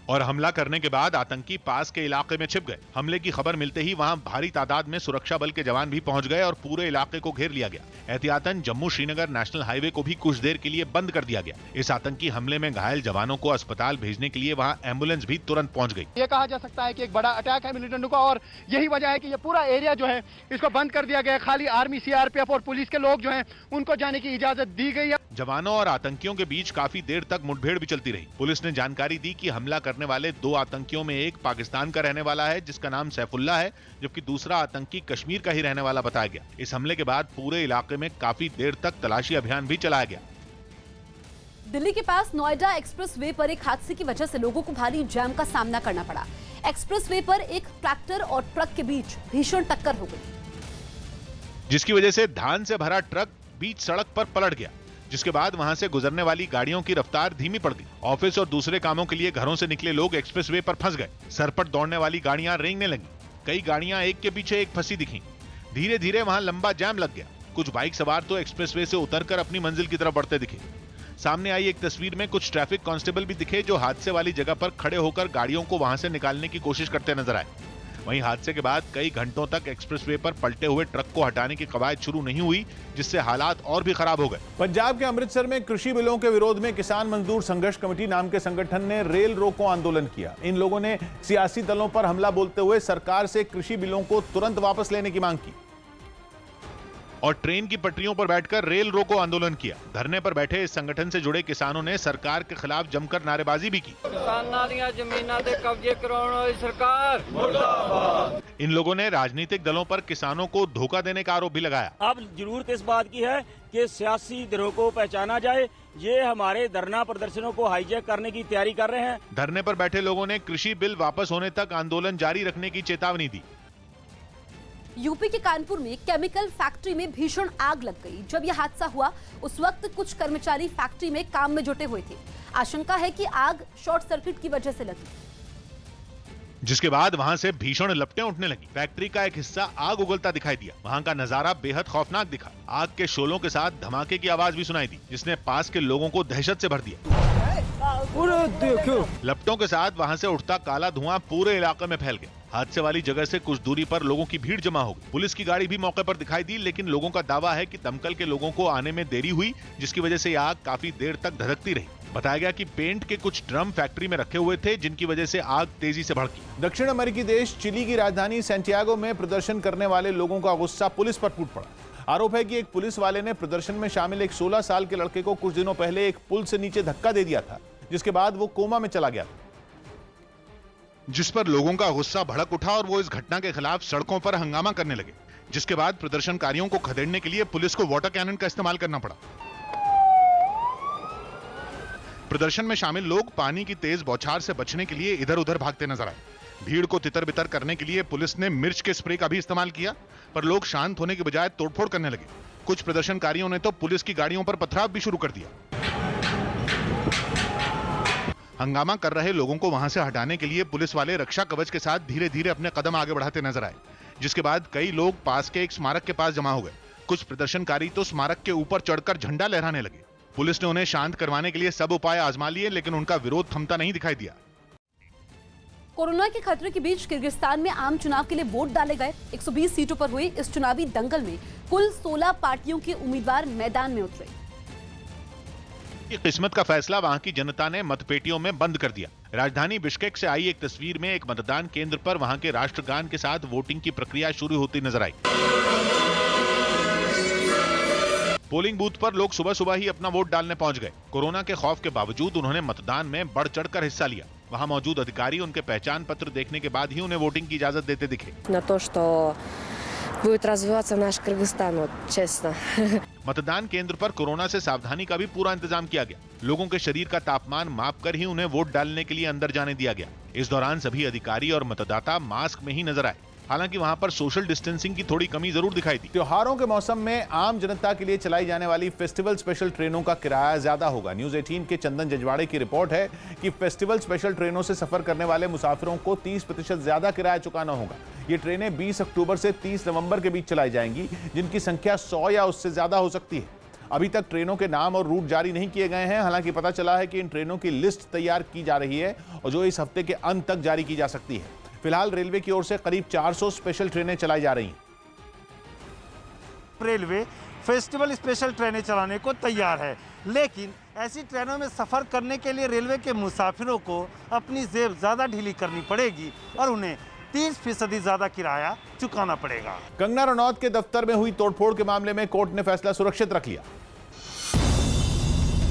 और हमला करने के बाद आतंकी पास के इलाके में छिप गए। हमले की खबर मिलते ही वहां भारी तादाद में सुरक्षा बल के जवान भी पहुंच गए और पूरे इलाके को घेर लिया गया। एहतियातन जम्मू श्रीनगर नेशनल हाईवे को भी कुछ देर के लिए बंद कर दिया गया। इस आतंकी हमले में घायल जवानों को अस्पताल भेजने के लिए वहां एम्बुलेंस भी तुरंत पहुंच गई।
ये कहा जा सकता है कि एक बड़ा अटैक है मिलिटेंट का और यही वजह है कि ये पूरा एरिया जो है इसको बंद कर दिया गया। खाली आर्मी, सीआरपीएफ और पुलिस के लोग जो है उनको जाने की इजाजत दी गई है।
जवानों और आतंकियों के बीच काफी देर तक मुठभेड़ भी चलती रही। पुलिस ने जानकारी दी कि हमला करने वाले 2 आतंकियों में एक पाकिस्तान का रहने वाला है जिसका नाम सैफुल्ला है, जबकि दूसरा आतंकी कश्मीर का ही रहने वाला बताया गया। इस हमले के बाद पूरे इलाके में काफी देर तक तलाशी अभियान भी चलाया गया।
दिल्ली के पास नोएडा एक्सप्रेसवे पर एक हादसे की वजह से लोगों को भारी जाम का सामना करना पड़ा। एक्सप्रेसवे पर एक ट्रैक्टर और ट्रक के बीच भीषण टक्कर हो गई,
जिसकी वजह से धान से भरा ट्रक बीच सड़क पर पलट गया, जिसके बाद वहां से गुजरने वाली गाड़ियों की रफ्तार धीमी पड़ गई। ऑफिस और दूसरे कामों के लिए घरों से निकले लोग एक्सप्रेसवे पर फंस गए। सरपट दौड़ने वाली गाड़ियां रेंगने लगी। कई गाड़ियां एक के पीछे एक फंसी दिखी। धीरे धीरे वहां लंबा जाम लग गया। कुछ बाइक सवार तो एक्सप्रेसवे से उतरकर अपनी मंजिल की तरफ बढ़ते दिखे। सामने आई एक तस्वीर में कुछ ट्रैफिक कांस्टेबल भी दिखे जो हादसे वाली जगह पर खड़े होकर गाड़ियों को वहां से निकालने की कोशिश करते नजर आए। वहीं हादसे के बाद कई घंटों तक एक्सप्रेसवे पर पलटे हुए ट्रक को हटाने की कवायद शुरू नहीं हुई, जिससे हालात और भी खराब हो गए।
पंजाब के अमृतसर में कृषि बिलों के विरोध में किसान मजदूर संघर्ष कमेटी नाम के संगठन ने रेल रोको आंदोलन किया। इन लोगों ने सियासी दलों पर हमला बोलते हुए सरकार से कृषि बिलों को तुरंत वापस लेने की मांग की।
और ट्रेन की पटरियों पर बैठकर रेल रोको आंदोलन किया। धरने पर बैठे इस संगठन से जुड़े किसानों ने सरकार के खिलाफ जमकर नारेबाजी भी की। इन लोगों ने राजनीतिक दलों पर किसानों को धोखा देने का आरोप भी लगाया।
अब जरूरत इस बात की है कि सियासी गिरोह को पहचाना जाए। ये हमारे धरना प्रदर्शनों को हाईजैक करने की तैयारी कर रहे हैं।
धरने पर बैठे लोगों ने कृषि बिल वापस होने तक आंदोलन जारी रखने की चेतावनी दी।
यूपी के कानपुर में केमिकल फैक्ट्री में भीषण आग लग गई। जब यह हादसा हुआ उस वक्त कुछ कर्मचारी फैक्ट्री में काम में जुटे हुए थे। आशंका है कि आग शॉर्ट सर्किट की वजह से लगी,
जिसके बाद वहां से भीषण लपटें उठने लगी। फैक्ट्री का एक हिस्सा आग उगलता दिखाई दिया। वहां का नजारा बेहद खौफनाक दिखा। आग के शोलों के साथ धमाके की आवाज भी सुनाई दी, जिसने पास के लोगों को दहशत से भर दिया। लपटों के साथ वहां से उठता काला धुआं पूरे इलाके में फैल गया। हादसे वाली जगह से कुछ दूरी पर लोगों की भीड़ जमा हो गई। पुलिस की गाड़ी भी मौके पर दिखाई दी, लेकिन लोगों का दावा है कि दमकल के लोगों को आने में देरी हुई, जिसकी वजह से आग काफी देर तक धधकती रही। बताया गया कि पेंट के कुछ ड्रम फैक्ट्री में रखे हुए थे, जिनकी वजह से आग तेजी से भड़की।
दक्षिण अमेरिकी देश चिली की राजधानी सैंटियागो में प्रदर्शन करने वाले लोगों का गुस्सा पुलिस पर फूट पड़ा। आरोप है कि एक पुलिस वाले ने प्रदर्शन में शामिल एक 16 साल के लड़के को कुछ दिनों पहले एक पुल से नीचे धक्का दे दिया था, जिसके बाद वो कोमा में चला गया था।
जिस पर लोगों का गुस्सा भड़क उठा और वो इस घटना के खिलाफ सड़कों पर हंगामा करने लगे, जिसके बाद प्रदर्शनकारियों को खदेड़ने के लिए पुलिस को वाटर कैनन का इस्तेमाल करना पड़ा। प्रदर्शन में शामिल लोग पानी की तेज बौछार से बचने के लिए इधर उधर भागते नजर आए। भीड़ को तितर बितर करने के लिए पुलिस ने मिर्च के स्प्रे का भी इस्तेमाल किया, पर लोग शांत होने के बजाय तोड़फोड़ करने लगे। कुछ प्रदर्शनकारियों ने तो पुलिस की गाड़ियों पर पथराव भी शुरू कर दिया। हंगामा कर रहे लोगों को वहां से हटाने के लिए पुलिस वाले रक्षा कवच के साथ धीरे धीरे अपने कदम आगे बढ़ाते नजर आए, जिसके बाद कई लोग पास के एक स्मारक के पास जमा हो गए। कुछ प्रदर्शनकारी तो स्मारक के ऊपर चढ़कर झंडा लहराने लगे। पुलिस ने उन्हें शांत करवाने के लिए सब उपाय आजमा लिए, लेकिन उनका विरोध थमता नहीं दिखाई दिया।
कोरोना के खतरे के बीच किर्गिस्तान में आम चुनाव के लिए वोट डाले गए। 120 सीटों पर हुए इस चुनावी दंगल में कुल 16 पार्टियों के उम्मीदवार मैदान में उतरे।
किस्मत का फैसला वहां की जनता ने मतपेटियों में बंद कर दिया। राजधानी बिश्केक से आई एक तस्वीर में एक मतदान केंद्र पर वहां के राष्ट्रगान के साथ वोटिंग की प्रक्रिया शुरू होती नजर आई। पोलिंग बूथ पर लोग सुबह सुबह ही अपना वोट डालने पहुंच गए। कोरोना के खौफ के बावजूद उन्होंने मतदान में बढ़ चढ़कर हिस्सा लिया। वहां मौजूद अधिकारी उनके पहचान पत्र देखने के बाद ही उन्हें वोटिंग की इजाजत देते दिखे।
будет развиваться наш Кыргызстан, вот честно.
मतदान केंद्र पर कोरोना से सावधानी का भी पूरा इंतजाम किया गया। लोगों के शरीर का तापमान मापकर ही उन्हें वोट डालने के लिए अंदर जाने दिया गया। इस दौरान सभी अधिकारी और मतदाता मास्क में ही नजर आए। हालांकि वहां पर सोशल डिस्टेंसिंग की थोड़ी कमी जरूर दिखाई दी।
त्योहारों के मौसम में आम जनता के लिए चलाई जाने वाली फेस्टिवल स्पेशल ट्रेनों का किराया ज्यादा होगा। न्यूज 18 के चंदन जजवाड़े की रिपोर्ट है कि फेस्टिवल स्पेशल ट्रेनों से सफर करने वाले मुसाफिरों को 30% ज्यादा किराया चुकाना होगा। ये ट्रेनें 20 अक्टूबर से 30 नवंबर के बीच चलाई जाएंगी, जिनकी संख्या 100 या उससे ज्यादा हो सकती है। अभी तक ट्रेनों के नाम और रूट जारी नहीं किए गए हैं। हालांकि पता चला है कि इन ट्रेनों की लिस्ट तैयार की जा रही है और जो इस हफ्ते के अंत तक जारी की जा सकती है। फिलहाल रेलवे की ओर से करीब 400 स्पेशल ट्रेनें चलाई जा रही हैं।
रेलवे फेस्टिवल स्पेशल ट्रेनें चलाने को तैयार है, लेकिन ऐसी ट्रेनों में सफर करने के लिए रेलवे के मुसाफिरों को अपनी जेब ज्यादा ढीली करनी पड़ेगी और उन्हें 30% ज्यादा किराया चुकाना पड़ेगा।
कंगना रनौत के दफ्तर में हुई तोड़फोड़ के मामले में कोर्ट ने फैसला सुरक्षित रख लिया।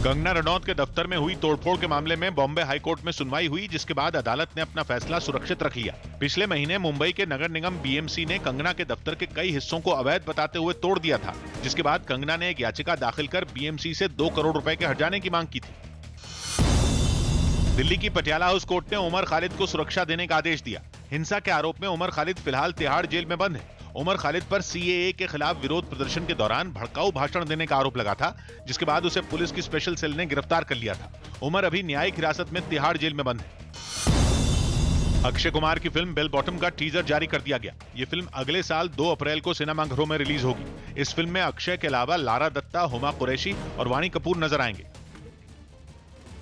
कंगना रनौत के दफ्तर में हुई तोड़फोड़ के मामले में बॉम्बे हाईकोर्ट में सुनवाई हुई, जिसके बाद अदालत ने अपना फैसला सुरक्षित रख लिया। पिछले महीने मुंबई के नगर निगम बीएमसी ने कंगना के दफ्तर के कई हिस्सों को अवैध बताते हुए तोड़ दिया था, जिसके बाद कंगना ने एक याचिका दाखिल कर बीएमसी से 2 करोड़ रुपए के हट जाने की मांग की थी। दिल्ली की पटियाला हाउस कोर्ट ने उमर खालिद को सुरक्षा देने का आदेश दिया। हिंसा के आरोप में उमर खालिद फिलहाल तिहाड़ जेल में बंद है। उमर खालिद पर सीएए के खिलाफ विरोध प्रदर्शन के दौरान भड़काऊ भाषण देने का आरोप लगा था, जिसके बाद उसे पुलिस की स्पेशल सेल ने गिरफ्तार कर लिया था। उमर अभी न्यायिक हिरासत में तिहाड़ जेल में बंद है। अक्षय कुमार की फिल्म बेल बॉटम का टीजर जारी कर दिया गया। ये फिल्म अगले साल 2 अप्रैल को सिनेमाघरों में रिलीज होगी। इस फिल्म में अक्षय के अलावा लारा दत्ता, हुमा कुरैशी और वाणी कपूर नजर आएंगे।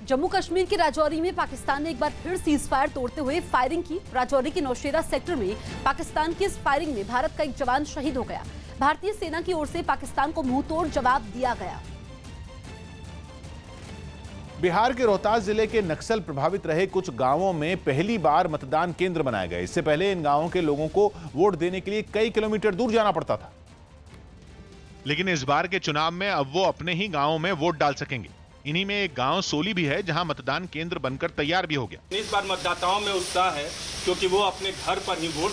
जम्मू कश्मीर के राजौरी में पाकिस्तान ने एक बार फिर सीज फायर तोड़ते हुए फायरिंग की। राजौरी के नौशेरा सेक्टर में पाकिस्तान की इस फायरिंग में भारत का एक जवान शहीद हो गया। भारतीय सेना की ओर से पाकिस्तान को मुंहतोड़ जवाब दिया गया।
बिहार के रोहतास जिले के नक्सल प्रभावित रहे कुछ गांवों में पहली बार मतदान केंद्र बनाए गए। इससे पहले इन गांवों के लोगों को वोट देने के लिए कई किलोमीटर दूर जाना पड़ता था।
लेकिन इस बार के चुनाव में अब वो अपने ही गाँव में वोट डाल सकेंगे। इन्हीं में एक गांव सोली भी है जहां मतदान केंद्र बनकर तैयार भी हो गया।
इस बार मतदाताओं में उत्साह है क्योंकि वो अपने घर पर ही वोट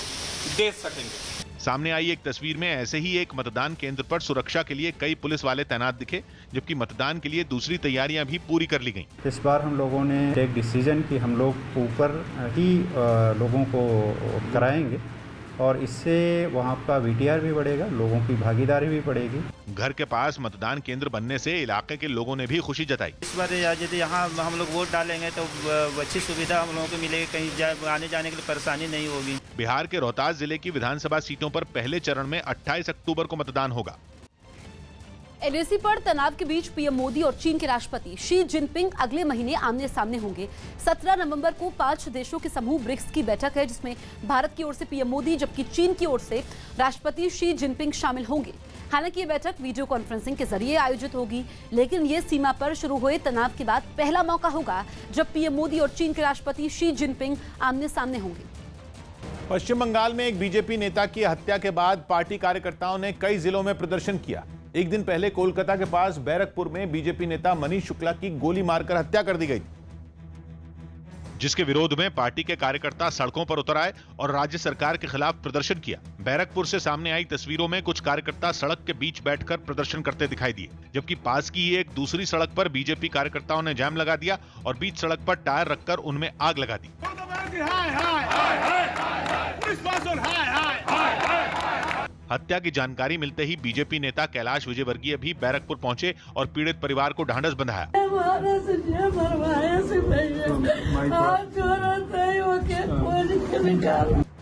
दे सकेंगे।
सामने आई एक तस्वीर में ऐसे ही एक मतदान केंद्र पर सुरक्षा के लिए कई पुलिस वाले तैनात दिखे, जबकि मतदान के लिए दूसरी तैयारियां भी पूरी कर ली गईं।
इस बार हम लोगों ने एक डिसीजन कि हम लोग ऊपर ही लोगों को कराएंगे और इससे वहाँ का VTR भी बढ़ेगा, लोगों की भागीदारी भी बढ़ेगी।
घर के पास मतदान केंद्र बनने से इलाके के लोगों ने भी खुशी जताई।
इस बार यदि यहाँ हम लोग वोट डालेंगे तो अच्छी सुविधा हम लोगों को मिलेगी, कहीं आने जाने के लिए परेशानी नहीं होगी।
बिहार के रोहतास जिले की विधानसभा सीटों पर पहले चरण में 28 अक्टूबर को मतदान होगा।
LAC पर तनाव के बीच पीएम मोदी और चीन के राष्ट्रपति शी जिनपिंग अगले महीने आमने सामने होंगे। 17 नवंबर को 5 देशों के समूह ब्रिक्स की बैठक है, जिसमें भारत की ओर से पीएम मोदी जबकि चीन की ओर से राष्ट्रपति शी जिनपिंग शामिल होंगे। हालांकि ये बैठक वीडियो कॉन्फ्रेंसिंग के जरिए आयोजित होगी, लेकिन ये सीमा पर शुरू हुए तनाव के बाद पहला मौका होगा जब पीएम मोदी और चीन के राष्ट्रपति शी जिनपिंग आमने सामने होंगे।
पश्चिम बंगाल में एक बीजेपी नेता की हत्या के बाद पार्टी कार्यकर्ताओं ने कई जिलों में प्रदर्शन किया। एक दिन पहले कोलकाता के पास बैरकपुर में बीजेपी नेता मनीष शुक्ला की गोली मारकर हत्या कर दी गई,
जिसके विरोध में पार्टी के कार्यकर्ता सड़कों पर उतर आए और राज्य सरकार के खिलाफ प्रदर्शन किया। बैरकपुर से सामने आई तस्वीरों में कुछ कार्यकर्ता सड़क के बीच बैठकर प्रदर्शन करते दिखाई दिए, जबकि पास की एक दूसरी सड़क पर बीजेपी कार्यकर्ताओं ने जाम लगा दिया और बीच सड़क पर टायर रखकर उनमें आग लगा दी। हत्या की जानकारी मिलते ही बीजेपी नेता कैलाश विजयवर्गीय भी बैरकपुर पहुंचे और पीड़ित परिवार को ढांढस बंधाया।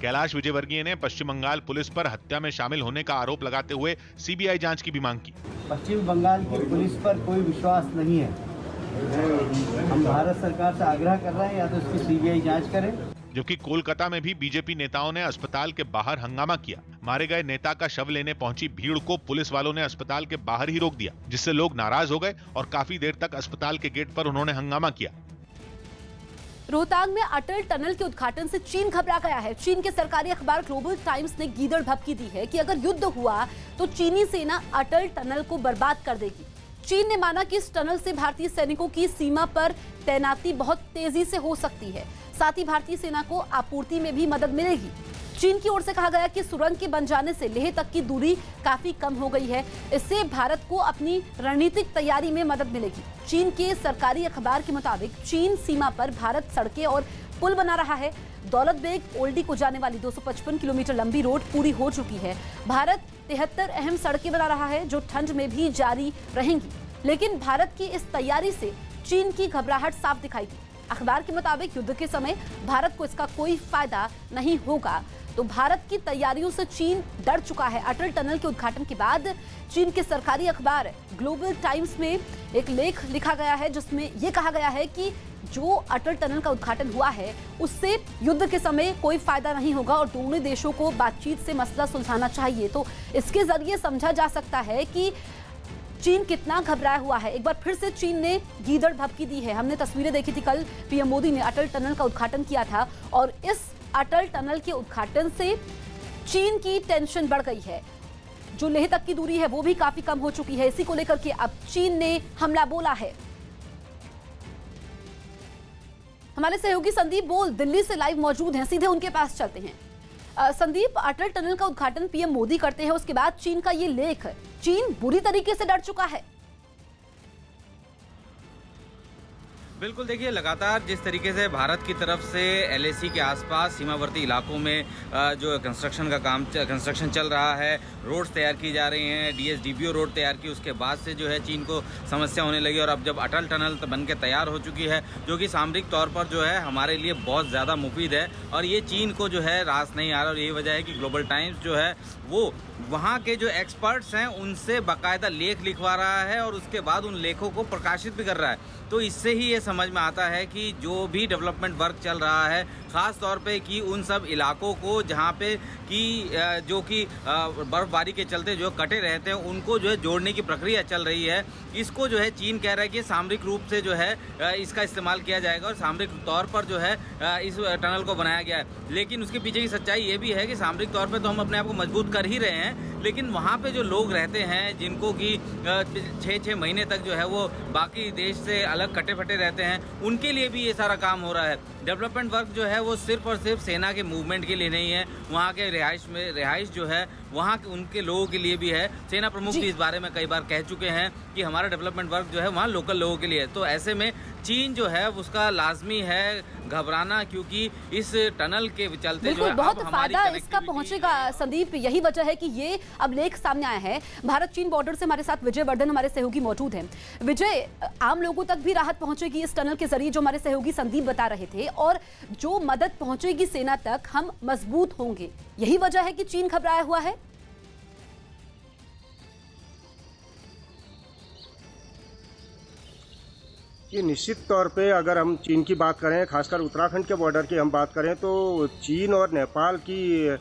कैलाश विजयवर्गीय ने पश्चिम बंगाल पुलिस पर हत्या में शामिल होने का आरोप लगाते हुए CBI जांच की भी मांग की।
पश्चिम बंगाल की पुलिस पर कोई विश्वास नहीं है। हम भारत सरकार से आग्रह कर रहे हैं या तो इसकी CBI जांच करें।
जबकि कोलकाता में भी बीजेपी नेताओं ने अस्पताल के बाहर हंगामा किया। मारे गए नेता का शव लेने पहुंची भीड़ को पुलिस वालों ने अस्पताल के बाहर ही रोक दिया, जिससे लोग नाराज हो गए और काफी देर तक अस्पताल के गेट पर उन्होंने हंगामा किया।
रोहतांग में अटल टनल के उद्घाटन से चीन घबरा गया है। चीन के सरकारी अखबार ग्लोबल टाइम्स ने गीदड़ भभकी दी है कि अगर युद्ध हुआ तो चीनी सेना अटल टनल को बर्बाद कर देगी। चीन ने माना कि इस टनल से भारतीय सैनिकों की सीमा पर तैनाती बहुत तेजी से हो सकती है, साथ ही भारतीय सेना को आपूर्ति में भी मदद मिलेगी। चीन की ओर से कहा गया कि सुरंग के बन जाने से लेह तक की दूरी काफी कम हो गई है, इससे भारत को अपनी रणनीतिक तैयारी में मदद मिलेगी। चीन के सरकारी अखबार के मुताबिक चीन सीमा पर भारत सड़कें और पुल बना रहा है। दौलत बेग ओल्डी को जाने वाली 255 किलोमीटर लंबी रोड पूरी हो चुकी है। भारत 73 अहम सड़कें बना रहा है जो ठंड में भी जारी रहेंगी, लेकिन भारत की इस तैयारी से चीन की घबराहट साफ दिखाई दी। अखबार के मुताबिक युद्ध के समय भारत को इसका कोई फायदा नहीं होगा, तो भारत की तैयारियों से चीन डर चुका है। अटल टनल के उद्घाटन के बाद चीन के सरकारी अखबार ग्लोबल टाइम्स में एक लेख लिखा गया है, जिसमें यह कहा गया है कि जो अटल टनल का उद्घाटन हुआ है उससे युद्ध के समय कोई फायदा नहीं होगा और दोनों देशों को बातचीत से मसला सुलझाना चाहिए। तो इसके जरिए समझा जा सकता है कि चीन कितना घबराया हुआ है। एक बार फिर से चीन ने गीदड़ भभकी दी है। हमने तस्वीरें देखी थी, कल पीएम मोदी ने अटल टनल का उद्घाटन किया था और इस अटल टनल के उद्घाटन से चीन की टेंशन बढ़ गई है। जो लेह तक की दूरी है वो भी काफी कम हो चुकी है। इसी को लेकर के अब चीन ने हमला बोला है। हमारे सहयोगी संदीप बोल दिल्ली से लाइव मौजूद हैं, सीधे उनके पास चलते हैं। संदीप, अटल टनल का उद्घाटन पीएम मोदी करते हैं, उसके बाद चीन का ये लेख, चीन बुरी तरीके से डर चुका है।
बिल्कुल, देखिए लगातार जिस तरीके से भारत की तरफ से LAC के आसपास सीमावर्ती इलाकों में जो कंस्ट्रक्शन चल रहा है, रोड्स तैयार की जा रही हैं, DSDBO रोड तैयार की, उसके बाद से जो है चीन को समस्या होने लगी और अब जब अटल टनल बन के तैयार हो चुकी है, जो कि सामरिक तौर पर जो है हमारे लिए बहुत ज़्यादा मुफीद है और ये चीन को जो है रास नहीं आ रहा और यही वजह है कि ग्लोबल टाइम्स जो है वो वहाँ के जो एक्सपर्ट्स हैं उनसे बाकायदा लेख लिखवा रहा है और उसके बाद उन लेखों को प्रकाशित भी कर रहा है। तो इससे ही ये समझ में आता है कि जो भी डेवलपमेंट वर्क चल रहा है, ख़ास तौर पे कि उन सब इलाकों को जहाँ पे कि जो कि बर्फ़बारी के चलते जो कटे रहते हैं उनको जो है जोड़ने की प्रक्रिया चल रही है। इसको जो है चीन कह रहा है कि सामरिक रूप से जो है इसका इस्तेमाल किया जाएगा और सामरिक तौर पर जो है इस टनल को बनाया गया है। लेकिन उसके पीछे की सच्चाई ये भी है कि सामरिक तौर पर तो हम अपने आप को मजबूत कर ही रहे हैं, लेकिन वहाँ पे जो लोग रहते हैं जिनको कि 6-6 महीने तक जो है वो बाकी देश से अलग कटे फटे रहते हैं, उनके लिए भी ये सारा काम हो रहा है। डेवलपमेंट वर्क जो है वो सिर्फ और सिर्फ सेना के मूवमेंट के लिए नहीं है, वहाँ के रिहाइश जो है वहाँ के उनके लोगों के लिए भी है। सेना प्रमुख भी इस बारे में कई बार कह चुके हैं कि हमारा डेवलपमेंट वर्क जो है वहाँ लोकल लोगों के लिए है। तो ऐसे में चीन जो है उसका लाजमी है घबराना, क्योंकि इस टनल के चलते जो है
बहुत फायदा इसका पहुंचेगा। संदीप, यही वजह है कि ये अब लेख सामने आया है। भारत चीन बॉर्डर से हमारे साथ विजय वर्धन हमारे सहयोगी मौजूद हैं। विजय, आम लोगों तक भी राहत पहुंचेगी इस टनल के जरिए, जो हमारे सहयोगी संदीप बता रहे थे, और जो मदद पहुंचेगी सेना तक, हम मजबूत होंगे। यही वजह है कि चीन घबराया हुआ है।
ये निश्चित तौर पे अगर हम चीन की बात करें, खासकर उत्तराखंड के बॉर्डर की हम बात करें, तो चीन और नेपाल की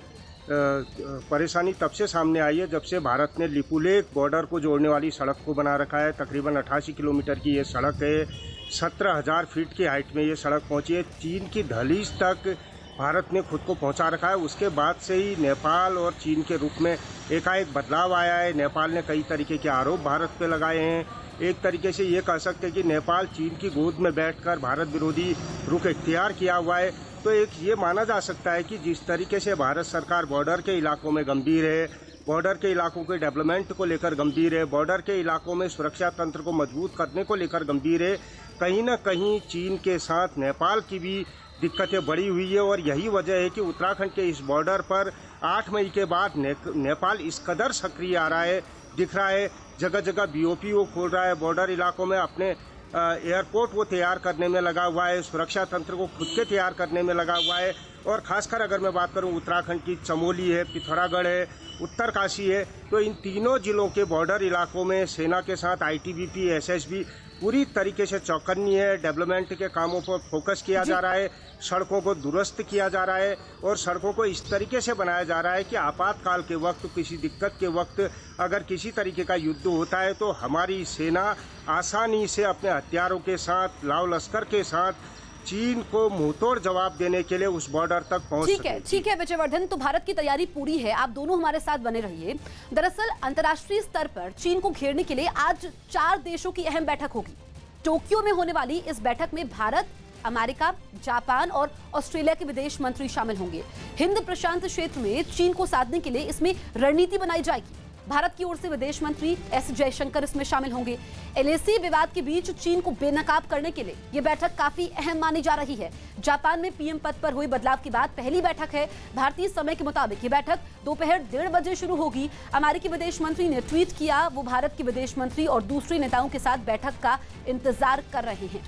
परेशानी तब से सामने आई है जब से भारत ने लिपुलेख बॉर्डर को जोड़ने वाली सड़क को बना रखा है। तकरीबन 88 किलोमीटर की ये सड़क है, 17,000 फीट की हाइट में ये सड़क पहुंची है। चीन की दहलीज तक भारत ने खुद को पहुंचा रखा है। उसके बाद से ही नेपाल और चीन के रूप में एकाएक बदलाव आया है। नेपाल ने कई तरीके के आरोप भारत पे लगाए हैं। एक तरीके से ये कह सकते हैं कि नेपाल चीन की गोद में बैठकर भारत विरोधी रुख इख्तियार किया हुआ है। तो एक ये माना जा सकता है कि जिस तरीके से भारत सरकार बॉर्डर के इलाकों में गंभीर है, बॉर्डर के इलाकों के डेवलपमेंट को लेकर गंभीर है, बॉर्डर के इलाकों में सुरक्षा तंत्र को मजबूत करने को लेकर गंभीर है, कहीं ना कहीं चीन के साथ नेपाल की भी दिक्कतें बढ़ी हुई है। और यही वजह है कि उत्तराखंड के इस बॉर्डर पर 8 मई के बाद नेपाल इस कदर सक्रिय आ रहा है, दिख रहा है। जगह जगह BOP वो खोल रहा है, बॉर्डर इलाकों में अपने एयरपोर्ट वो तैयार करने में लगा हुआ है, सुरक्षा तंत्र को खुद के तैयार करने में लगा हुआ है। और खासकर अगर मैं बात करूं उत्तराखंड की, चमोली है, पिथौरागढ़ है, उत्तरकाशी है, तो इन तीनों जिलों के बॉर्डर इलाकों में सेना के साथ ITBP, SSB पूरी तरीके से चौकन्नी है। डेवलपमेंट के कामों पर फोकस किया जा रहा है, सड़कों को दुरुस्त किया जा रहा है और सड़कों को इस तरीके से बनाया जा रहा है कि आपातकाल के वक्त, किसी दिक्कत के वक्त अगर किसी तरीके का युद्ध होता है तो हमारी सेना आसानी से अपने हथियारों के साथ, लाव लश्कर के साथ चीन को मुंहतोड़ जवाब देने के लिए उस बॉर्डर तक पहुंच सके।
ठीक है विजय वर्धन, तो भारत की तैयारी पूरी है, आप दोनों हमारे साथ बने रहिए। दरअसल अंतर्राष्ट्रीय स्तर पर चीन को घेरने के लिए आज 4 देशों की अहम बैठक होगी। टोक्यो में होने वाली इस बैठक में भारत, अमेरिका, जापान और ऑस्ट्रेलिया के विदेश मंत्री शामिल होंगे। हिंद प्रशांत क्षेत्र में चीन को साधने के लिए इसमें रणनीति बनाई जाएगी। भारत की ओर से विदेश मंत्री S जयशंकर इसमें शामिल होंगे। LAC विवाद के बीच चीन को बेनकाब करने के लिए यह बैठक काफी अहम मानी जा रही है। जापान में PM पद पर हुए बदलाव के बाद पहली बैठक है। भारतीय समय के मुताबिक ये बैठक दोपहर 1:30 बजे शुरू होगी। अमेरिकी विदेश मंत्री ने ट्वीट किया, वो भारत के विदेश मंत्री और दूसरे नेताओं के साथ बैठक का इंतजार कर रहे हैं।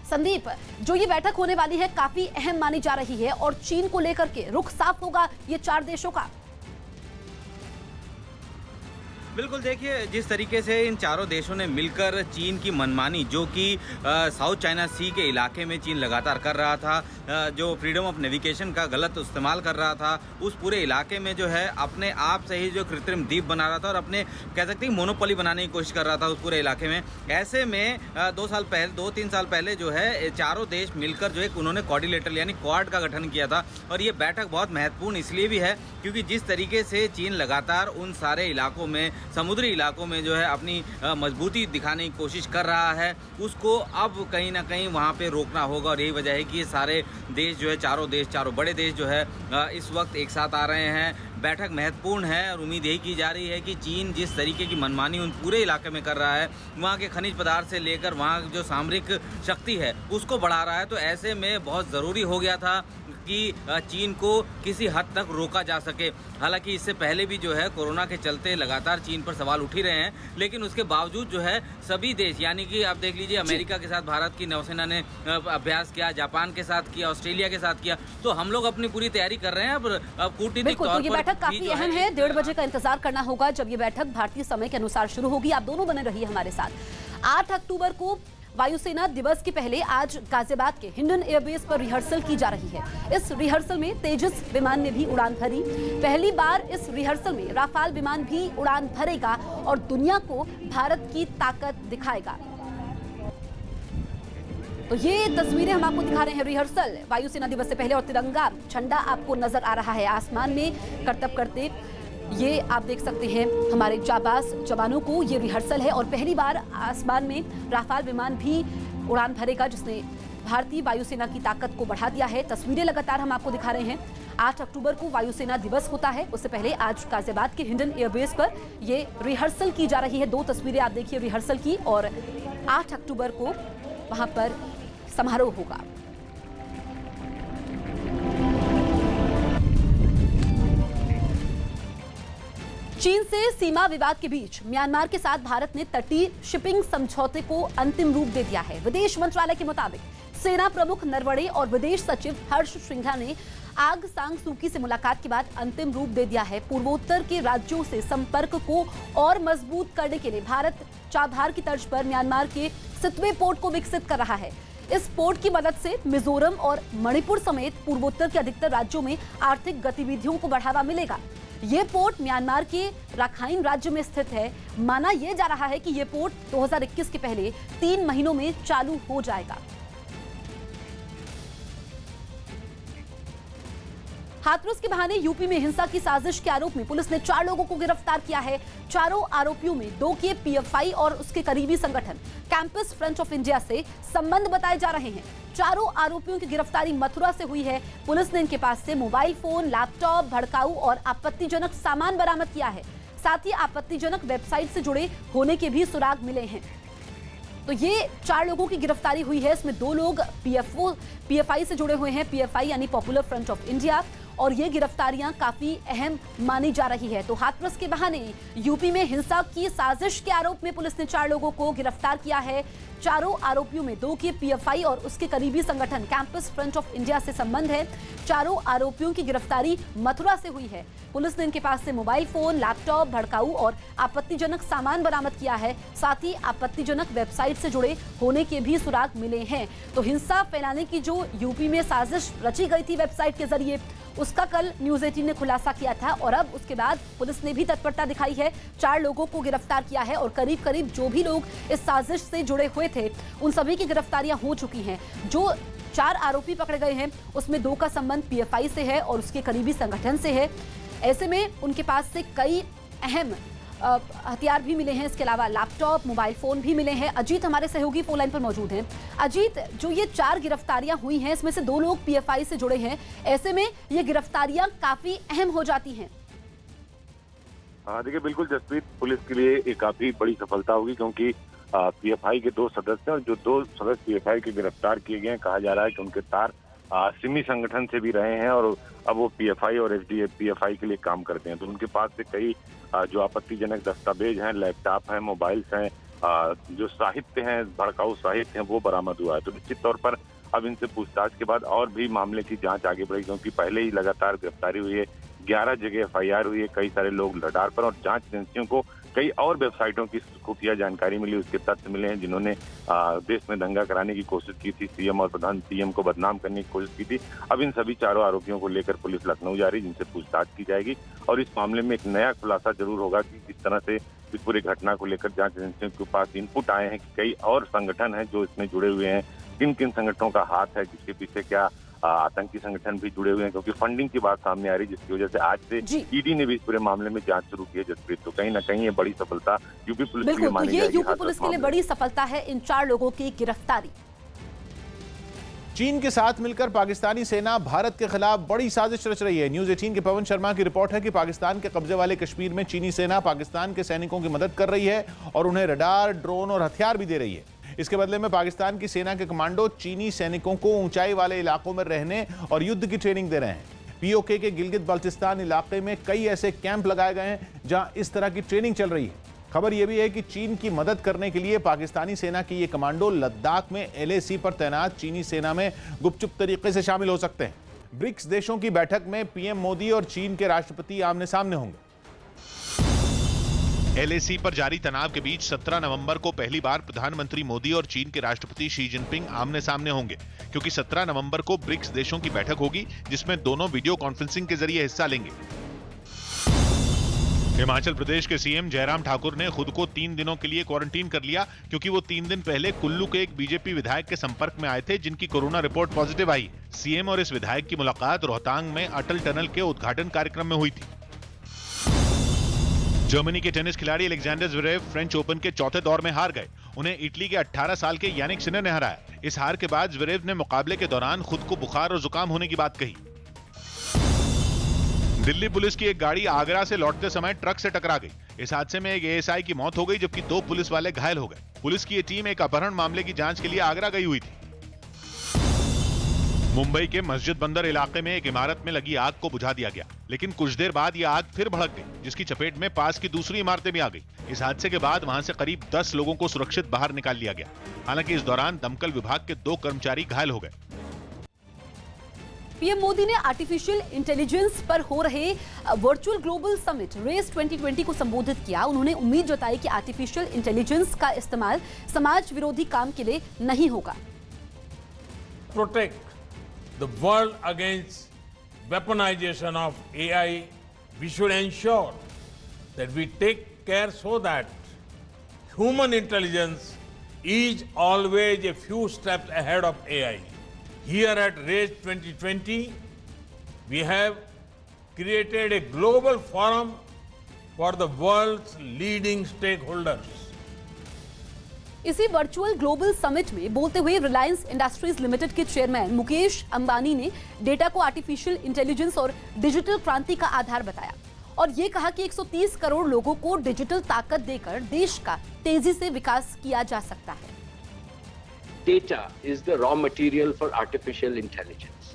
संदीप, जो ये बैठक होने वाली है काफी अहम मानी जा रही है और चीन को लेकर के रुख साफ होगा ये 4 देशों का।
बिल्कुल, देखिए जिस तरीके से इन चारों देशों ने मिलकर चीन की मनमानी, जो कि साउथ चाइना सी के इलाके में चीन लगातार कर रहा था, जो फ्रीडम ऑफ नेविगेशन का गलत इस्तेमाल कर रहा था, उस पूरे इलाके में जो है अपने आप से ही जो कृत्रिम द्वीप बना रहा था और अपने कह सकते हैं मोनोपोली बनाने की कोशिश कर रहा था उस पूरे इलाके में। ऐसे में 2-3 साल पहले जो है चारों देश मिलकर जो एक उन्होंने कोऑर्डिनेटर यानी क्वाड का गठन किया था। और ये बैठक बहुत महत्वपूर्ण इसलिए भी है क्योंकि जिस तरीके से चीन लगातार उन सारे इलाकों में, समुद्री इलाकों में जो है अपनी मजबूती दिखाने की कोशिश कर रहा है, उसको अब कहीं ना कहीं वहाँ पे रोकना होगा। और यही वजह है कि ये सारे देश जो है, चारों बड़े देश जो है इस वक्त एक साथ आ रहे हैं। बैठक महत्वपूर्ण है और उम्मीद यही की जा रही है कि चीन जिस तरीके की मनमानी उन पूरे इलाके में कर रहा है, वहाँ के खनिज पदार्थ से लेकर वहाँ जो सामरिक शक्ति है उसको बढ़ा रहा है, तो ऐसे में बहुत ज़रूरी हो गया था कि चीन को किसी हद तक रोका जा सके। हालांकि इससे पहले भी जो है कोरोना के चलते लगातार चीन पर सवाल उठ ही रहे हैं, लेकिन उसके बावजूद जो है सभी देश, यानी कि आप देख लीजिए अमेरिका के साथ भारत की नौसेना ने अभ्यास किया, जापान के साथ किया, ऑस्ट्रेलिया के साथ किया, तो हम लोग अपनी पूरी तैयारी कर रहे हैं। अब कूटनीतिक तौर पर
ये बैठक काफी अहम है। 1:30 बजे का इंतजार करना होगा जब ये बैठक भारतीय समय के अनुसार शुरू होगी। आप दोनों बने रहिए हमारे साथ। 8 अक्टूबर को वायुसेना दिवस के पहले आज गाजियाबाद के हिंडन एयरबेस पर रिहर्सल की जा रही है। इस रिहर्सल में तेजस विमान ने भी उड़ान भरी। पहली बार इस रिहर्सल में राफाल विमान भी उड़ान भरेगा और दुनिया को भारत की ताकत दिखाएगा। तो ये तस्वीरें हम आपको दिखा रहे हैं रिहर्सल वायुसेना दिवस से पहले, और तिरंगा झंडा आपको नजर आ रहा है आसमान में करतब करते। ये आप देख सकते हैं हमारे जाबाज जवानों को, ये रिहर्सल है और पहली बार आसमान में राफाल विमान भी उड़ान भरेगा, जिसने भारतीय वायुसेना की ताकत को बढ़ा दिया है। तस्वीरें लगातार हम आपको दिखा रहे हैं। 8 अक्टूबर को वायुसेना दिवस होता है, उससे पहले आज गाजियाबाद के हिंडन एयरबेस पर ये रिहर्सल की जा रही है। 2 तस्वीरें आप देखिए रिहर्सल की, और 8 अक्टूबर को वहां पर समारोह होगा। चीन से सीमा विवाद के बीच म्यांमार के साथ भारत ने तटीय शिपिंग समझौते को अंतिम रूप दे दिया है। विदेश मंत्रालय के मुताबिक सेना प्रमुख नरवणे और विदेश सचिव हर्ष श्रृंगला ने आग सांग सूकी से मुलाकात के बाद अंतिम रूप दे दिया है। पूर्वोत्तर के राज्यों से संपर्क को और मजबूत करने के लिए भारत चाबहार की तर्ज पर म्यांमार के सितवे पोर्ट को विकसित कर रहा है। इस पोर्ट की मदद से मिजोरम और मणिपुर समेत पूर्वोत्तर के अधिकतर राज्यों में आर्थिक गतिविधियों को बढ़ावा मिलेगा। ये पोर्ट म्यांमार के राखाइन राज्य में स्थित है। माना यह जा रहा है कि यह पोर्ट 2021 के पहले 3 महीनों में चालू हो जाएगा। हाथरस के बहाने यूपी में हिंसा की साजिश के आरोप में पुलिस ने 4 लोगों को गिरफ्तार किया है। चारों आरोपियों में 2 के पीएफआई और उसके करीबी संगठन कैंपस फ्रंट ऑफ इंडिया से संबंध बताए जा रहे हैं। चारों आरोपियों की गिरफ्तारी मथुरा से हुई है। पुलिस ने इनके पास से मोबाइल फोन, लैपटॉप, भड़काऊ और आपत्तिजनक सामान बरामद किया है। साथ ही आपत्तिजनक वेबसाइट से जुड़े होने के भी सुराग मिले हैं। तो ये 4 लोगों की गिरफ्तारी हुई है। इसमें 2 लोग पीएफआई से जुड़े हुए हैं, पीएफआई यानी पॉपुलर फ्रंट ऑफ इंडिया, और ये गिरफ्तारियां काफी अहम मानी जा रही है। तो हाथरस के बहाने यूपी में हिंसा की साजिश के आरोप में पुलिस ने 4 लोगों को गिरफ्तार किया है। चारों आरोपियों में 2 के पीएफआई और उसके करीबी संगठन कैंपस फ्रंट ऑफ इंडिया से संबंध है। चारों आरोपियों की गिरफ्तारी मथुरा से हुई है। पुलिस ने इनके पास से मोबाइल फोन, लैपटॉप, भड़काऊ और आपत्तिजनक सामान बरामद किया है। साथ ही आपत्तिजनक वेबसाइट से जुड़े होने के भी सुराग मिले हैं। तो हिंसा फैलाने की जो यूपी में साजिश रची गई थी वेबसाइट के जरिए, उसका कल न्यूज़ 18 ने खुलासा किया था और अब उसके बाद पुलिस ने भी तत्परता दिखाई है। 4 लोगों को गिरफ्तार किया है और करीब करीब जो भी लोग इस साजिश से जुड़े हुए थे उन सभी की गिरफ्तारियां हो चुकी हैं। जो 4 आरोपी पकड़े गए हैं उसमें 2 का संबंध पीएफआई से है और उसके करीबी संगठन से है। ऐसे में उनके पास से कई अहम हथियार भी मिले हैं। इसके अलावा लैपटॉप, मोबाइल फोन भी मिले हैं। अजीत हमारे सहयोगी फोन लाइन पर मौजूद हैं। अजीत, जो ये 4 गिरफ्तारियां हुई हैं इसमें से 2 लोग पीएफआई से जुड़े हैं। ऐसे में ये गिरफ्तारियां काफी अहम हो जाती हैं।
देखिए, बिल्कुल जसप्रीत, पुलिस के लिए एक काफी बड़ी सफलता होगी, क्योंकि पीएफआई के 2 सदस्य और जो 2 सदस्य पीएफआई के गिरफ्तार किए गए हैं, कहा जा रहा है कि उनके तार सिमी संगठन से भी रहे हैं और अब वो पीएफआई और पीएफआई के लिए काम करते हैं। तो उनके पास से कई जो आपत्तिजनक दस्तावेज हैं, लैपटॉप हैं, मोबाइल्स हैं, जो साहित्य हैं, भड़काऊ साहित्य हैं, वो बरामद हुआ है। तो निश्चित तौर पर अब इनसे पूछताछ के बाद और भी मामले की जांच आगे बढ़ेगी, क्योंकि पहले ही लगातार गिरफ्तारी हुई है, 11 जगह एफआईआर हुई है, कई सारे लोग रडार पर, और जांच एजेंसियों को कई और वेबसाइटों की खुफिया जानकारी मिली, उसके तथ्य मिले हैं जिन्होंने देश में दंगा कराने की कोशिश की थी, सीएम और प्रधान पीएम को बदनाम करने की कोशिश की थी। अब इन सभी 4 आरोपियों को लेकर पुलिस लखनऊ जा रही, जिनसे पूछताछ की जाएगी और इस मामले में एक नया खुलासा जरूर होगा कि किस तरह से इस पूरी घटना को लेकर जांच एजेंसियों के पास इनपुट आए हैं कि कई और संगठन हैं जो इसमें जुड़े हुए हैं, किन किन संगठनों का हाथ है, जिसके पीछे क्या आतंकी संगठन भी जुड़े हुए हैं, क्योंकि फंडिंग की बात सामने आ रही, जिसकी वजह से आज से ईडी ने भी इस पूरे मामले में जांच शुरू की है। जसप्रीत, तो कहीं ना कहीं ये बड़ी सफलता यूपी पुलिस के लिए मानी जाएगी।
ये यूपी पुलिस के लिए बड़ी सफलता है, इन 4 लोगों की गिरफ्तारी।
चीन के साथ मिलकर पाकिस्तानी सेना भारत के खिलाफ बड़ी साजिश रच रही है। न्यूज़ 18 के पवन शर्मा की रिपोर्ट है कि पाकिस्तान के कब्जे वाले कश्मीर में चीनी सेना पाकिस्तान के सैनिकों की मदद कर रही है और उन्हें रडार, ड्रोन और हथियार भी दे रही है। इसके बदले में पाकिस्तान की सेना के कमांडो चीनी सैनिकों को ऊंचाई वाले इलाकों में रहने और युद्ध की ट्रेनिंग दे रहे हैं। पीओके के गिलगित बल्तिस्तान इलाके में कई ऐसे कैंप लगाए गए हैं जहां इस तरह की ट्रेनिंग चल रही है। खबर यह भी है कि चीन की मदद करने के लिए पाकिस्तानी सेना के ये कमांडो लद्दाख में LAC पर तैनात चीनी सेना में गुपचुप तरीके से शामिल हो सकते हैं। ब्रिक्स देशों की बैठक में पीएम मोदी और चीन के राष्ट्रपति आमने सामने होंगे।
LAC पर जारी तनाव के बीच 17 नवंबर को पहली बार प्रधानमंत्री मोदी और चीन के राष्ट्रपति शी जिनपिंग आमने सामने होंगे, क्योंकि 17 नवंबर को ब्रिक्स देशों की बैठक होगी जिसमें दोनों वीडियो कॉन्फ्रेंसिंग के जरिए हिस्सा लेंगे। हिमाचल प्रदेश के सीएम जयराम ठाकुर ने खुद को 3 दिनों के लिए क्वारंटीन कर लिया, क्योंकि वो 3 दिन पहले कुल्लू के एक बीजेपी विधायक के संपर्क में आए थे जिनकी कोरोना रिपोर्ट पॉजिटिव आई। सीएम और इस विधायक की मुलाकात रोहतांग में अटल टनल के उद्घाटन कार्यक्रम में हुई थी। जर्मनी के टेनिस खिलाड़ी अलेक्जेंडर ज़्वेरेव फ्रेंच ओपन के चौथे दौर में हार गए। उन्हें इटली के 18 साल के यानिक सिनर ने हराया। इस हार के बाद ज़्वेरेव ने मुकाबले के दौरान खुद को बुखार और जुकाम होने की बात कही। दिल्ली पुलिस की एक गाड़ी आगरा से लौटते समय ट्रक से टकरा गई। इस हादसे में एक एएसआई की मौत हो गई, जबकि 2 पुलिस वाले घायल हो गए। पुलिस की ये टीम एक अपहरण मामले की जांच के लिए आगरा गई हुई थी। मुंबई के मस्जिद बंदर इलाके में एक इमारत में लगी आग को बुझा दिया गया, लेकिन कुछ देर बाद यह आग फिर भड़क गई, जिसकी चपेट में पास की दूसरी इमारतें भी आ गई। इस हादसे के बाद वहां से करीब 10 लोगों को सुरक्षित बाहर निकाल लिया गया। हालांकि इस दौरान दमकल विभाग के 2 कर्मचारी घायल हो गए।
पीएम मोदी ने आर्टिफिशियल इंटेलिजेंस पर हो रहे वर्चुअल ग्लोबल समिट रेस 2020 को संबोधित किया। उन्होंने उम्मीद जताई कि आर्टिफिशियल इंटेलिजेंस का इस्तेमाल समाज विरोधी काम के लिए नहीं होगा।
Protect the world against weaponization of AI, we should ensure that we take care so that human intelligence is always a few steps ahead of AI. Here at RACE 2020, we have created a global forum for the world's leading stakeholders.
इसी virtual global summit में बोलते हुए Reliance industries limited के chairman Mukesh Ambani ने data को artificial intelligence और digital क्रांति का आधार बताया और ये कहा कि 130 करोड़ लोगों को डिजिटल ताकत देकर देश का तेजी से विकास किया जा सकता है।
Data is the raw material for artificial intelligence.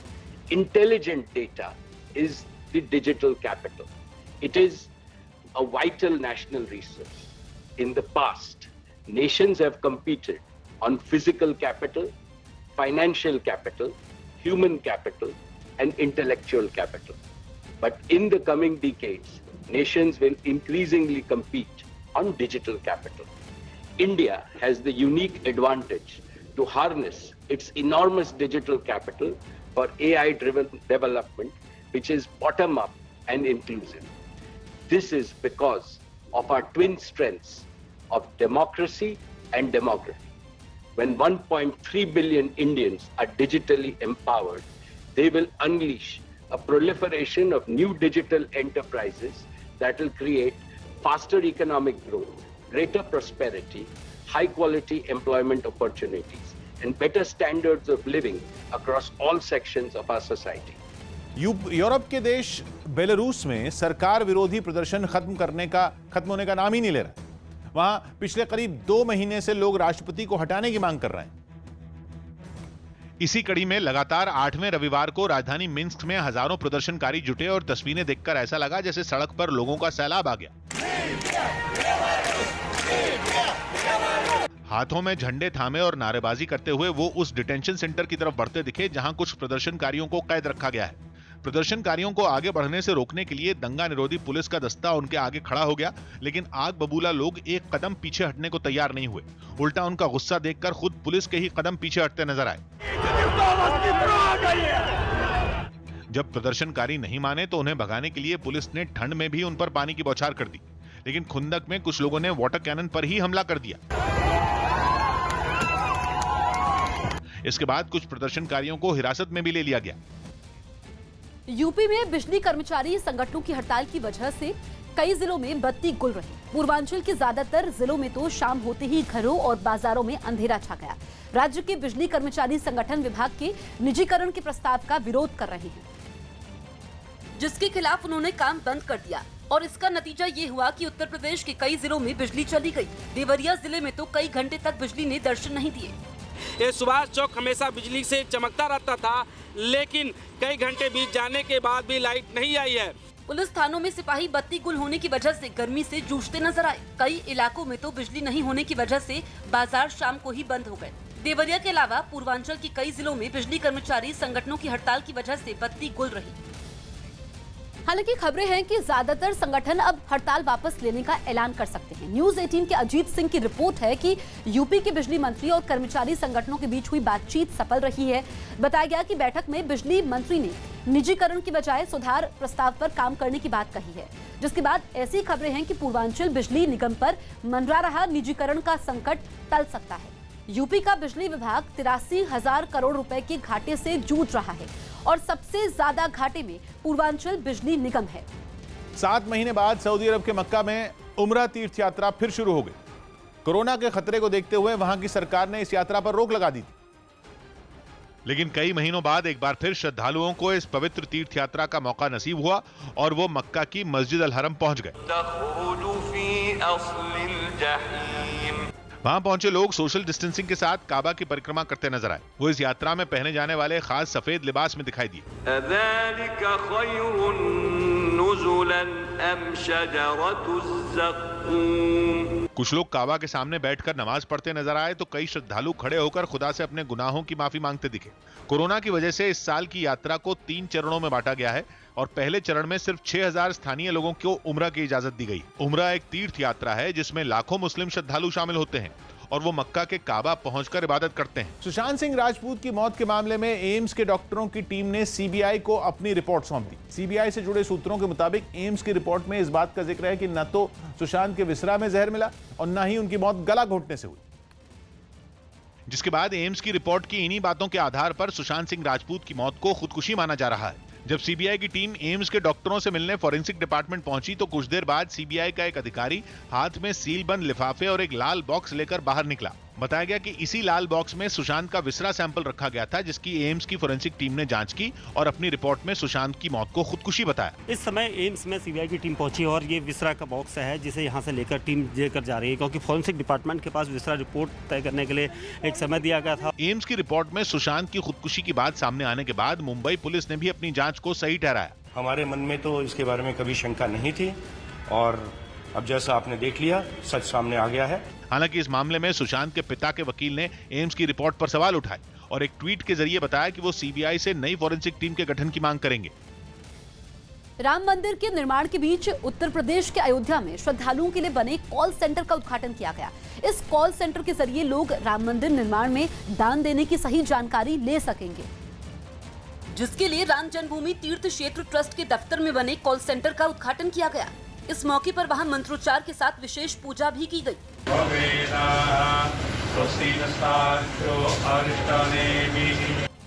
Intelligent data is the digital capital. It is a vital national resource. In the past, nations have competed on physical capital, financial capital, human capital, and intellectual capital. But in the coming decades, nations will increasingly compete on digital capital. India has the unique advantage to harness its enormous digital capital for AI-driven development, which is bottom-up and inclusive. This is because of our twin strengths of democracy and demography. When 1.3 billion Indians are digitally empowered, they will unleash a proliferation of new digital enterprises that will create faster economic growth, greater prosperity, high-quality employment opportunities, and better standards of living across all sections of our society.
Europe के देश Belarus में सरकार विरोधी प्रदर्शन खत्म होने का नाम ही नहीं ले रहा। वहां पिछले करीब 2 महीने से लोग राष्ट्रपति को हटाने की मांग कर रहे हैं।
इसी कड़ी में लगातार 8वें रविवार को राजधानी मिन्स्क में हजारों प्रदर्शनकारी जुटे और तस्वीरें देखकर ऐसा लगा जैसे सड़क पर लोगों का सैलाब आ गया। हाथों में झंडे थामे और नारेबाजी करते हुए वो उस डिटेंशन सेंटर की तरफ बढ़ते दिखे जहां कुछ प्रदर्शनकारियों को कैद रखा गया है। प्रदर्शनकारियों को आगे बढ़ने से रोकने के लिए दंगा निरोधी पुलिस का दस्ता उनके आगे खड़ा हो गया, लेकिन आग बबूला लोग एक कदम पीछे हटने को तैयार नहीं हुए। उल्टा उनका गुस्सा देखकर खुद पुलिस के ही कदम पीछे हटते नजर आए। जब प्रदर्शनकारी नहीं माने तो उन्हें भगाने के लिए पुलिस ने ठंड में भी उन पर पानी की बौछार कर दी, लेकिन खुंदक में कुछ लोगों ने वाटर कैनन पर ही हमला कर दिया। इसके बाद कुछ प्रदर्शनकारियों को हिरासत में भी ले लिया गया।
यूपी में बिजली कर्मचारी संगठनों की हड़ताल की वजह से कई जिलों में बत्ती गुल रही। पूर्वांचल के ज्यादातर जिलों में तो शाम होते ही घरों और बाजारों में अंधेरा छा गया। राज्य के बिजली कर्मचारी संगठन विभाग के निजीकरण के प्रस्ताव का विरोध कर रहे हैं, जिसके खिलाफ उन्होंने काम बंद कर दिया और इसका नतीजा ये हुआ कि उत्तर प्रदेश के कई जिलों में बिजली चली गई। देवरिया जिले में तो कई घंटे तक बिजली ने दर्शन नहीं दिए।
ये सुभाष चौक हमेशा बिजली से चमकता रहता था, लेकिन कई घंटे बीत जाने के बाद भी लाइट नहीं आई है।
पुलिस थानों में सिपाही बत्ती गुल होने की वजह से गर्मी से जूझते नजर आए। कई इलाकों में तो बिजली नहीं होने की वजह से बाजार शाम को ही बंद हो गए। देवरिया के अलावा पूर्वांचल के कई जिलों में बिजली कर्मचारी संगठनों की हड़ताल की वजह से बत्ती गुल रही। हालांकि खबरें हैं कि ज्यादातर संगठन अब हड़ताल वापस लेने का ऐलान कर सकते हैं। न्यूज 18 के अजीत सिंह की रिपोर्ट है कि यूपी के बिजली मंत्री और कर्मचारी संगठनों के बीच हुई बातचीत सफल रही है। बताया गया कि बैठक में बिजली मंत्री ने निजीकरण की बजाय सुधार प्रस्ताव पर काम करने की बात कही है, जिसके बाद ऐसी खबरें हैं कि पूर्वांचल बिजली निगम पर मंडरा रहा निजीकरण का संकट टल सकता है। यूपी का बिजली विभाग 83,000 करोड़ रुपए के घाटे से जूझ रहा है और सबसे ज्यादा घाटे में पूर्वांचल बिजली निगम है।
7 महीने बाद सऊदी अरब के मक्का में उम्रा तीर्थ यात्रा फिर शुरू हो गई। कोरोना के खतरे को देखते हुए वहां की सरकार ने इस यात्रा पर रोक लगा दी थी, लेकिन कई महीनों बाद एक बार फिर श्रद्धालुओं को इस पवित्र तीर्थ यात्रा का मौका नसीब हुआ और वो मक्का की मस्जिद अल हरम पहुंच गए। वहां पहुंचे लोग सोशल डिस्टेंसिंग के साथ काबा की परिक्रमा करते नजर आए। वो इस यात्रा में पहने जाने वाले खास सफेद लिबास में दिखाई दिए। कुछ लोग काबा के सामने बैठकर नमाज पढ़ते नजर आए तो कई श्रद्धालु खड़े होकर खुदा से अपने गुनाहों की माफी मांगते दिखे। कोरोना की वजह से इस साल की यात्रा को 3 चरणों में बांटा गया है और पहले चरण में सिर्फ 6000 स्थानीय लोगों को उम्रा की इजाजत दी गई। उम्रा एक तीर्थ यात्रा है जिसमें लाखों मुस्लिम श्रद्धालु शामिल होते हैं और वो मक्का के काबा पहुंचकर इबादत करते हैं। सुशांत सिंह राजपूत की मौत के मामले में एम्स के डॉक्टरों की टीम ने सीबीआई को अपनी रिपोर्ट सौंप दी। सीबीआई से जुड़े सूत्रों के मुताबिक एम्स की रिपोर्ट में इस बात का जिक्र है कि न तो सुशांत के विसरा में जहर मिला और न ही उनकी मौत गला घोटने से हुई। जिसके बाद एम्स की रिपोर्ट की इन्हीं बातों के आधार पर सुशांत सिंह राजपूत की मौत को खुदकुशी माना जा रहा है। जब सीबीआई की टीम एम्स के डॉक्टरों से मिलने फॉरेंसिक डिपार्टमेंट पहुंची तो कुछ देर बाद सीबीआई का एक अधिकारी हाथ में सील बंद लिफाफे और एक लाल बॉक्स लेकर बाहर निकला। बताया गया कि इसी लाल बॉक्स में सुशांत का विसरा सैंपल रखा गया था, जिसकी एम्स की फॉरेंसिक टीम ने जांच की और अपनी रिपोर्ट में सुशांत की मौत को खुदकुशी बताया।
इस समय एम्स में सीबीआई की टीम पहुंची और ये विसरा का बॉक्स है जिसे यहां से लेकर टीम लेकर जा रही है, क्योंकि फॉरेंसिक डिपार्टमेंट के पास विसरा रिपोर्ट तय करने के लिए एक समय दिया गया था।
एम्स की रिपोर्ट में सुशांत की खुदकुशी की बात सामने आने के बाद मुंबई पुलिस ने भी अपनी जांच को सही ठहराया।
हमारे मन में तो इसके बारे में कभी शंका नहीं थी और अब जैसा आपने देख लिया सच सामने आ गया है।
हालांकि इस मामले में सुशांत के पिता के वकील ने एम्स की रिपोर्ट पर सवाल उठाए और एक ट्वीट के जरिए बताया कि वो सीबीआई से नई फॉरेंसिक टीम के गठन की मांग करेंगे।
राम मंदिर के निर्माण के बीच उत्तर प्रदेश के अयोध्या में श्रद्धालुओं के लिए बने कॉल सेंटर का उद्घाटन किया गया। इस कॉल सेंटर के जरिए लोग राम मंदिर निर्माण में दान देने की सही जानकारी ले सकेंगे, जिसके लिए राम जन्मभूमि तीर्थ क्षेत्र ट्रस्ट के दफ्तर में बने कॉल सेंटर का उद्घाटन किया गया। इस मौके पर वहां मंत्रोच्चार के साथ विशेष पूजा भी की गई।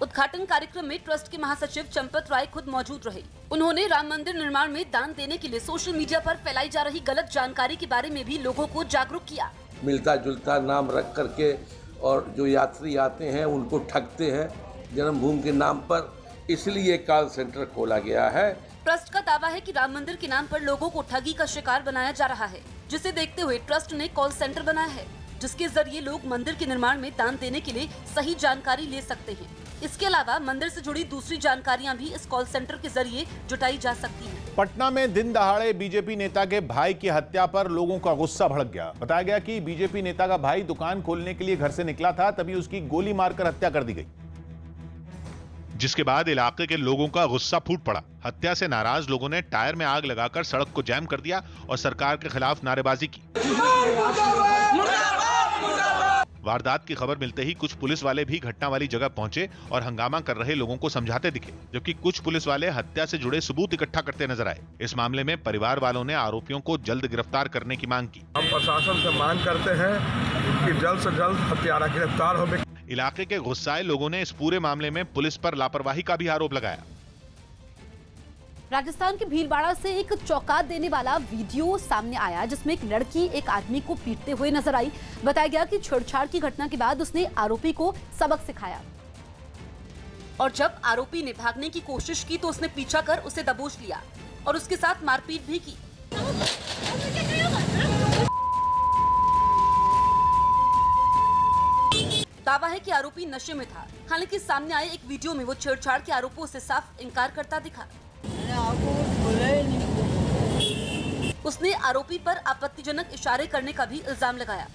उद्घाटन कार्यक्रम में ट्रस्ट के महासचिव चंपत राय खुद मौजूद रहे। उन्होंने राम मंदिर निर्माण में दान देने के लिए सोशल मीडिया पर फैलाई जा रही गलत जानकारी के बारे में भी लोगों को जागरूक किया।
मिलता जुलता नाम रख करके और जो यात्री आते हैं उनको ठगते हैं जन्मभूमि के नाम पर, इसलिए कॉल सेंटर खोला गया है।
ट्रस्ट का दावा है कि राम मंदिर के नाम पर लोगों को ठगी का शिकार बनाया जा रहा है, जिसे देखते हुए ट्रस्ट ने कॉल सेंटर बनाया है, जिसके जरिए लोग मंदिर के निर्माण में दान देने के लिए सही जानकारी ले सकते हैं। इसके अलावा मंदिर से जुड़ी दूसरी जानकारियां भी इस कॉल सेंटर के जरिए जुटाई जा सकती हैं।
पटना में दिन दहाड़े बीजेपी नेता के भाई की हत्या पर लोगों का गुस्सा भड़क गया। बताया गया कि बीजेपी नेता का भाई दुकान खोलने के लिए घर से निकला था, तभी उसकी गोली मारकर हत्या कर दी गई,
जिसके बाद इलाके के लोगों का गुस्सा फूट पड़ा। हत्या से नाराज लोगों ने टायर में आग लगाकर सड़क को जैम कर दिया और सरकार के खिलाफ नारेबाजी की। वारदात की खबर मिलते ही कुछ पुलिस वाले भी घटना वाली जगह पहुंचे और हंगामा कर रहे लोगों को समझाते दिखे, जबकि कुछ पुलिस वाले हत्या से जुड़े सबूत इकट्ठा करते नजर आए। इस मामले में परिवार वालों ने आरोपियों को जल्द गिरफ्तार करने की मांग की।
हम प्रशासन से मांग करते हैं कि जल्द से जल्द हत्यारा गिरफ्तार हो।
इलाके के गुस्साए लोगों ने इस पूरे मामले में पुलिस पर लापरवाही का भी आरोप लगाया।
राजस्थान के भीलवाड़ा से एक चौंका देने वाला वीडियो सामने आया, जिसमें एक लड़की एक आदमी को पीटते हुए नजर आई। बताया गया कि छेड़छाड़ की घटना के बाद उसने आरोपी को सबक सिखाया और जब आरोपी ने भागने की कोशिश की तो उसने पीछा कर उसे दबोच लिया और उसके साथ मारपीट भी की। दावा है कि आरोपी नशे में था। हालांकि सामने आए एक वीडियो में वो छेड़छाड़ के आरोपों से साफ इनकार करता दिखा। उसने आरोपी पर आपत्तिजनक इशारे करने का भी इल्जाम लगाया।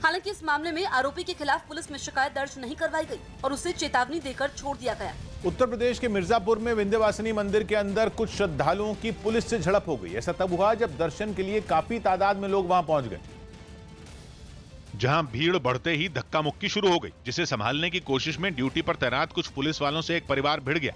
हालांकि इस मामले में आरोपी के खिलाफ पुलिस में शिकायत दर्ज नहीं करवाई गई और उसे चेतावनी देकर छोड़ दिया गया।
उत्तर प्रदेश के मिर्जापुर में विंध्यवासिनी मंदिर के अंदर कुछ श्रद्धालुओं की पुलिस से झड़प हो गई। ऐसा तब हुआ जब दर्शन के लिए काफी तादाद में लोग वहां पहुंच गए,
जहां भीड़ बढ़ते ही धक्का मुक्की शुरू हो गई, जिसे संभालने की कोशिश में ड्यूटी पर तैनात कुछ पुलिस वालों से एक परिवार भिड़ गया।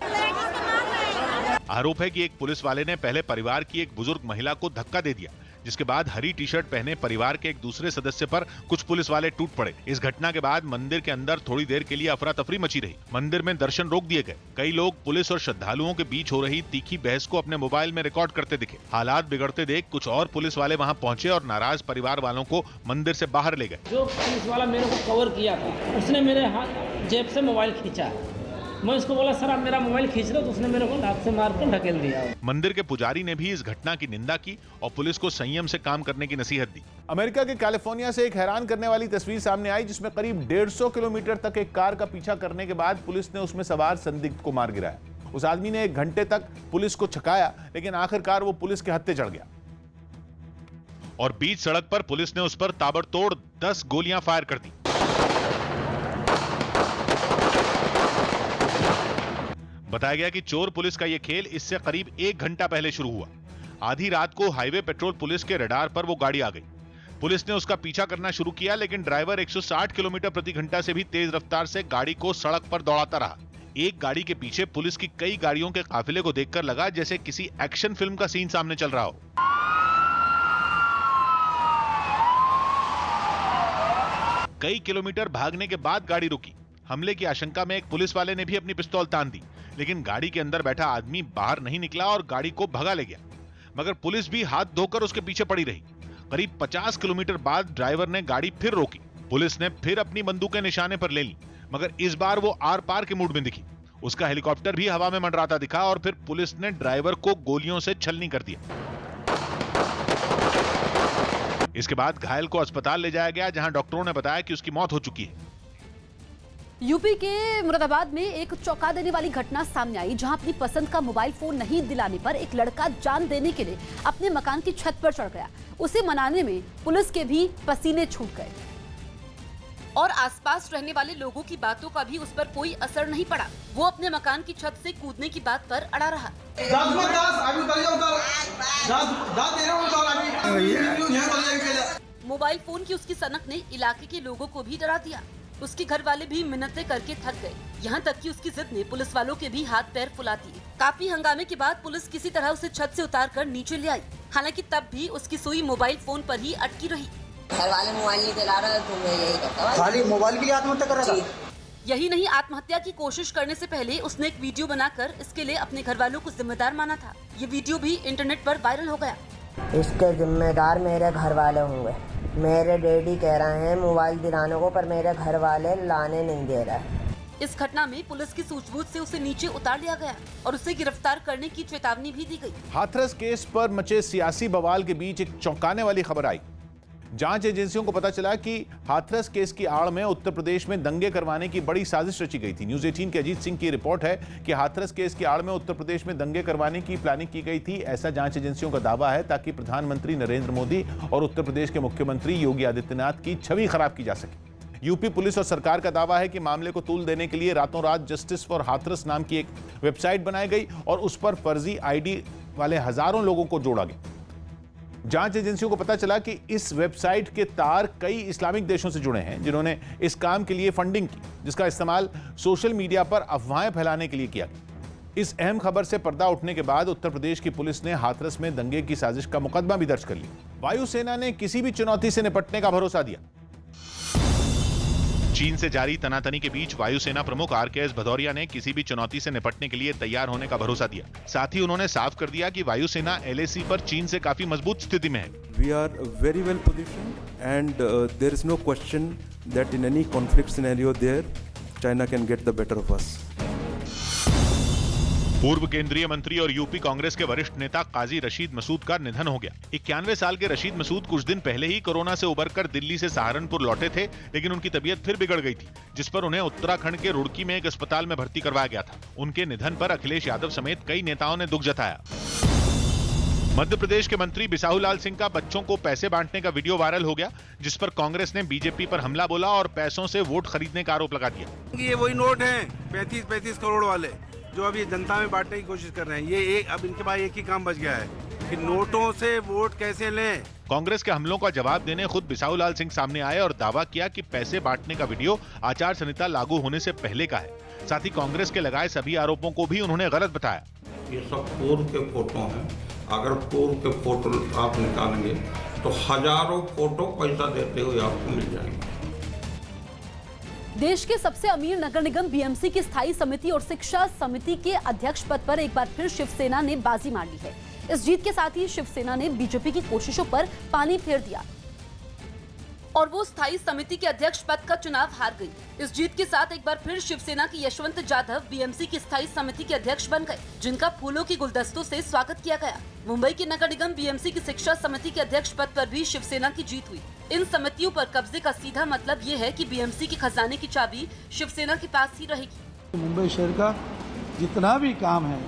आरोप है कि एक पुलिस वाले ने पहले परिवार की एक बुजुर्ग महिला को धक्का दे दिया, जिसके बाद हरी टी शर्ट पहने परिवार के एक दूसरे सदस्य पर कुछ पुलिस वाले टूट पड़े। इस घटना के बाद मंदिर के अंदर थोड़ी देर के लिए अफरा तफरी मची रही। मंदिर में दर्शन रोक दिए गए। कई लोग पुलिस और श्रद्धालुओं के बीच हो रही तीखी बहस को अपने मोबाइल में रिकॉर्ड करते दिखे। हालात बिगड़ते देख कुछ और पुलिस वाले वहां पहुंचे और नाराज परिवार वालों को मंदिर से बाहर ले गए।
जो पुलिस वाला मेरे को कवर किया था उसने मेरे हाथ जेब से मोबाइल खींचा। मैं उसको बोला सर आप मेरा मोबाइल खींच रहे हो, तो उसने मेरे को लात से मार कर ढकेल दिया।
मंदिर के पुजारी ने भी इस घटना की निंदा की और पुलिस को संयम से काम करने की नसीहत दी।
अमेरिका के कैलिफोर्निया से एक हैरान करने वाली तस्वीर सामने आई, जिसमें करीब 150 किलोमीटर तक एक कार का पीछा करने के बाद पुलिस ने उसमें सवार संदिग्ध को मार गिराया। उस आदमी ने 1 घंटे तक पुलिस को छकाया, लेकिन आखिरकार वो पुलिस के हत्थे चढ़ गया
और बीच सड़क पर पुलिस ने उस पर ताबड़तोड़ 10 गोलियां फायर कर दी। बताया गया कि चोर पुलिस का यह खेल इससे करीब 1 घंटा पहले शुरू हुआ। आधी रात को हाईवे पेट्रोल पुलिस के रडार पर वो गाड़ी आ गई। पुलिस ने उसका पीछा करना शुरू किया, लेकिन ड्राइवर 160 किलोमीटर प्रति घंटा से भी तेज रफ्तार से गाड़ी को सड़क पर दौड़ाता रहा। एक गाड़ी के पीछे पुलिस की कई गाड़ियों के काफिले को देखकर लगा जैसे किसी एक्शन फिल्म का सीन सामने चल रहा हो। कई किलोमीटर भागने के बाद गाड़ी रुकी। हमले की आशंका में एक पुलिस वाले ने भी अपनी पिस्तौल तान दी, लेकिन गाड़ी के अंदर बैठा आदमी बाहर नहीं निकला और गाड़ी को भगा ले गया। मगर पुलिस भी हाथ धोकर उसके पीछे पड़ी रही। करीब 50 किलोमीटर बाद ड्राइवर ने गाड़ी फिर रोकी। पुलिस ने फिर अपनी बंदूकें निशाने पर ले ली, मगर इस बार वो आर पार के मूड में दिखी। उसका हेलीकॉप्टर भी हवा में मंडराता दिखा और फिर पुलिस ने ड्राइवर को गोलियों से छलनी कर दिया। इसके बाद घायल को अस्पताल ले जाया गया, जहां डॉक्टरों ने बताया कि उसकी मौत हो चुकी है।
यूपी के मुरादाबाद में एक चौंका देने वाली घटना सामने आई, जहां अपनी पसंद का मोबाइल फोन नहीं दिलाने पर एक लड़का जान देने के लिए अपने मकान की छत पर चढ़ गया। उसे मनाने में पुलिस के भी पसीने छूट गए और आसपास रहने वाले लोगों की बातों का भी उस पर कोई असर नहीं पड़ा। वो अपने मकान की छत से कूदने की बात पर अड़ा रहा। मोबाइल फोन की उसकी सनक ने इलाके के लोगों को भी डरा दिया। उसके घर वाले भी मिन्नतें करके थक गए, यहाँ तक कि उसकी जिद ने पुलिस वालों के भी हाथ पैर फुला दिए। काफी हंगामे के बाद पुलिस किसी तरह उसे छत से उतारकर नीचे ले आई। हालांकि तब भी उसकी सुई मोबाइल फोन पर ही अटकी रही।
घर वाले मोबाइल नहीं दिला रहा तो मैं यही करता।
खाली मोबाइल के लिए आत्महत्या कर रहा था।
यही नहीं, आत्महत्या की कोशिश करने से पहले उसने एक वीडियो बनाकर इसके लिए अपने घर वालों को जिम्मेदार माना था। ये वीडियो भी इंटरनेट पर वायरल हो गया।
इसके जिम्मेदार मेरे घर वाले होंगे। मेरे डैडी कह रहे हैं मोबाइल दिलाने को, पर मेरे घर वाले लाने नहीं दे रहे।
इस घटना में पुलिस की सूझबूझ से उसे नीचे उतार लिया गया और उसे गिरफ्तार करने की चेतावनी भी दी गई।
हाथरस केस पर मचे सियासी बवाल के बीच एक चौंकाने वाली खबर आई। जांच एजेंसियों को पता चला कि हाथरस केस की आड़ में उत्तर प्रदेश में दंगे करवाने की बड़ी साजिश रची गई थी। न्यूज़ 18 के अजीत सिंह की रिपोर्ट है कि हाथरस केस की आड़ में उत्तर प्रदेश में दंगे करवाने की प्लानिंग की गई थी, ऐसा जांच एजेंसियों का दावा है, ताकि प्रधानमंत्री नरेंद्र मोदी और उत्तर प्रदेश के मुख्यमंत्री योगी आदित्यनाथ की छवि खराब की जा सके। यूपी पुलिस और सरकार का दावा है कि मामले को तूल देने के लिए रातों रात जस्टिस फॉर हाथरस नाम की एक वेबसाइट बनाई गई और उस पर फर्जी आईडी वाले हजारों लोगों को जोड़ा गया। जांच एजेंसियों को पता चला कि इस वेबसाइट के तार कई इस्लामिक देशों से जुड़े हैं, जिन्होंने इस काम के लिए फंडिंग की, जिसका इस्तेमाल सोशल मीडिया पर अफवाहें फैलाने के लिए किया गया। इस अहम खबर से पर्दा उठने के बाद उत्तर प्रदेश की पुलिस ने हाथरस में दंगे की साजिश का मुकदमा भी दर्ज कर लिया। वायुसेना ने किसी भी चुनौती से निपटने का भरोसा दिया।
चीन से जारी तनातनी के बीच वायुसेना प्रमुख RKS भदौरिया ने किसी भी चुनौती से निपटने के लिए तैयार होने का भरोसा दिया। साथ ही उन्होंने साफ कर दिया कि वायुसेना LAC पर चीन से काफी मजबूत स्थिति में है।
We are very well positioned and there is no question that in any conflict scenario there China can get the better of us.
पूर्व केंद्रीय मंत्री और यूपी कांग्रेस के वरिष्ठ नेता काजी रशीद मसूद का निधन हो गया। 91 साल के रशीद मसूद कुछ दिन पहले ही कोरोना से उबरकर दिल्ली से सहारनपुर लौटे थे, लेकिन उनकी तबीयत फिर बिगड़ गई थी, जिस पर उन्हें उत्तराखंड के रुड़की में एक अस्पताल में भर्ती करवाया गया था। उनके निधन पर अखिलेश यादव समेत कई नेताओं ने दुख जताया। मध्य प्रदेश के मंत्री बिसाहूलाल सिंह का बच्चों को पैसे बांटने का वीडियो वायरल हो गया, जिस पर कांग्रेस ने बीजेपी पर हमला बोला और पैसों से वोट खरीदने का आरोप लगा दिया।
ये वही नोट हैं 35-35 करोड़ वाले जो अभी जनता में बांटने की कोशिश कर रहे हैं। ये अब इनके पास एक ही काम बच गया है कि नोटों से वोट कैसे लें।
कांग्रेस के हमलों का जवाब देने खुद बिसाहूलाल सिंह सामने आए और दावा किया कि पैसे बांटने का वीडियो आचार संहिता लागू होने से पहले का है। साथ ही कांग्रेस के लगाए सभी आरोपों को भी उन्होंने गलत बताया।
ये सब पूर्व के फोटो हैं।
अगर पूर्व के फोटो आप निकालेंगे तो हजारों फोटो पैसा देते हुए आपको मिल जाएंगे।
देश के सबसे अमीर नगर निगम बीएमसी की स्थायी समिति और शिक्षा समिति के अध्यक्ष पद पर एक बार फिर शिवसेना ने बाजी मार ली है। इस जीत के साथ ही शिवसेना ने बीजेपी की कोशिशों पर पानी फेर दिया और वो स्थायी समिति के अध्यक्ष पद का चुनाव हार गई। इस जीत के साथ एक बार फिर शिवसेना की यशवंत जाधव बीएमसी की स्थायी समिति के अध्यक्ष बन गए, जिनका फूलों की गुलदस्तों से स्वागत किया गया। मुंबई की नगर निगम बीएमसी की शिक्षा समिति के अध्यक्ष पद पर भी शिवसेना की जीत हुई। इन समितियों पर कब्जे का सीधा मतलब ये है कि बीएमसी की खजाने की चाबी शिवसेना के पास ही रहेगी।
मुंबई शहर का जितना भी काम है,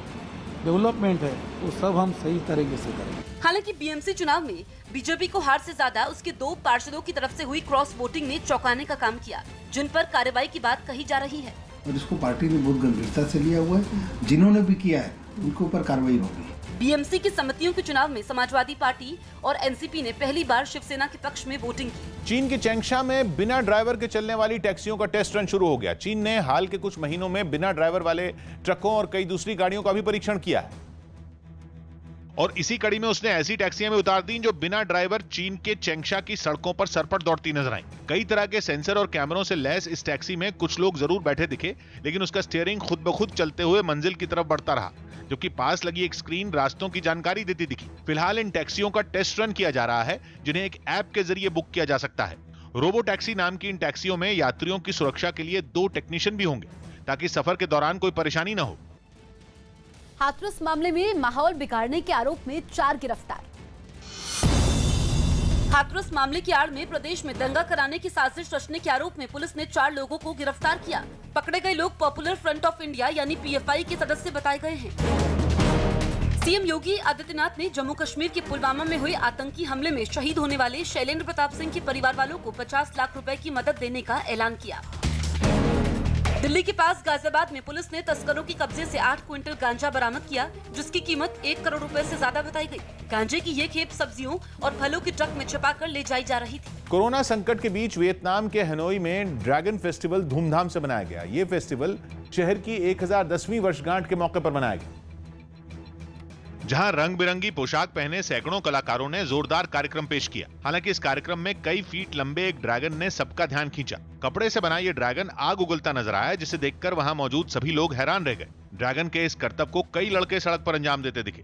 डेवलपमेंट है, वो सब हम सही तरीके से करेंगे।
हालांकि बीएमसी चुनाव में बीजेपी को हार से ज्यादा उसके 2 पार्षदों की तरफ से हुई क्रॉस वोटिंग ने चौंकाने का काम किया, जिन पर कार्रवाई की बात कही जा रही है
और इसको पार्टी ने बहुत गंभीरता से लिया हुआ है। जिन्होंने भी किया है उनके ऊपर कार्रवाई होगी।
बीएमसी की समितियों के चुनाव में समाजवादी पार्टी और एनसीपी ने पहली बार शिवसेना के पक्ष में वोटिंग की।
चीन के चैंगशा में बिना ड्राइवर के चलने वाली टैक्सियों का टेस्ट रन शुरू हो गया। चीन ने हाल के कुछ महीनों में बिना ड्राइवर वाले ट्रकों और कई दूसरी गाड़ियों का भी परीक्षण किया है
और इसी कड़ी में उसने ऐसी टैक्सियां भी उतार दी जो बिना ड्राइवर चीन के चैंगशा की सड़कों पर सरपट दौड़ती नजर आई। कई तरह के सेंसर और कैमरों से लैस इस टैक्सी में कुछ लोग जरूर बैठे दिखे, लेकिन उसका स्टीयरिंग खुद ब खुद चलते हुए मंजिल की तरफ बढ़ता रहा, जबकि पास लगी एक स्क्रीन रास्तों की जानकारी देती दिखी। फिलहाल इन टैक्सियों का टेस्ट रन किया जा रहा है, जिन्हें एक ऐप के जरिए बुक किया जा सकता है। रोबो टैक्सी नाम की इन टैक्सियों में यात्रियों की सुरक्षा के लिए 2 टेक्नीशियन भी होंगे, ताकि सफर के दौरान कोई परेशानी न हो।
हाथरस मामले में माहौल बिगाड़ने के आरोप में 4 गिरफ्तार। हाथरस मामले की आड़ में प्रदेश में दंगा कराने की साजिश रचने के आरोप में पुलिस ने 4 लोगों को गिरफ्तार किया। पकड़े गए लोग पॉपुलर फ्रंट ऑफ इंडिया यानी पीएफआई के सदस्य बताए गए हैं। सीएम योगी आदित्यनाथ ने जम्मू कश्मीर के पुलवामा में हुए आतंकी हमले में शहीद होने वाले शैलेंद्र प्रताप सिंह के परिवार वालों को 50 लाख रुपए की मदद देने का ऐलान किया। दिल्ली के पास गाजियाबाद में पुलिस ने तस्करों की कब्जे से 8 क्विंटल गांजा बरामद किया, जिसकी कीमत 1 करोड़ रुपए से ज्यादा बताई गई। गांजे की ये खेप सब्जियों और फलों के ट्रक में छिपाकर ले जाई जा रही थी।
कोरोना संकट के बीच वियतनाम के हनोई में ड्रैगन फेस्टिवल धूमधाम से मनाया गया। ये फेस्टिवल शहर की 1010वीं वर्षगांठ के मौके पर मनाया गया,
जहां रंग बिरंगी पोशाक पहने सैकड़ों कलाकारों ने जोरदार कार्यक्रम पेश किया। हालांकि इस कार्यक्रम में कई फीट लंबे एक ड्रैगन ने सबका ध्यान खींचा। कपड़े से बना ये ड्रैगन आग उगलता नजर आया, जिसे देखकर वहां मौजूद सभी लोग हैरान रह गए। ड्रैगन के इस करतब को कई लड़के सड़क पर अंजाम देते दिखे।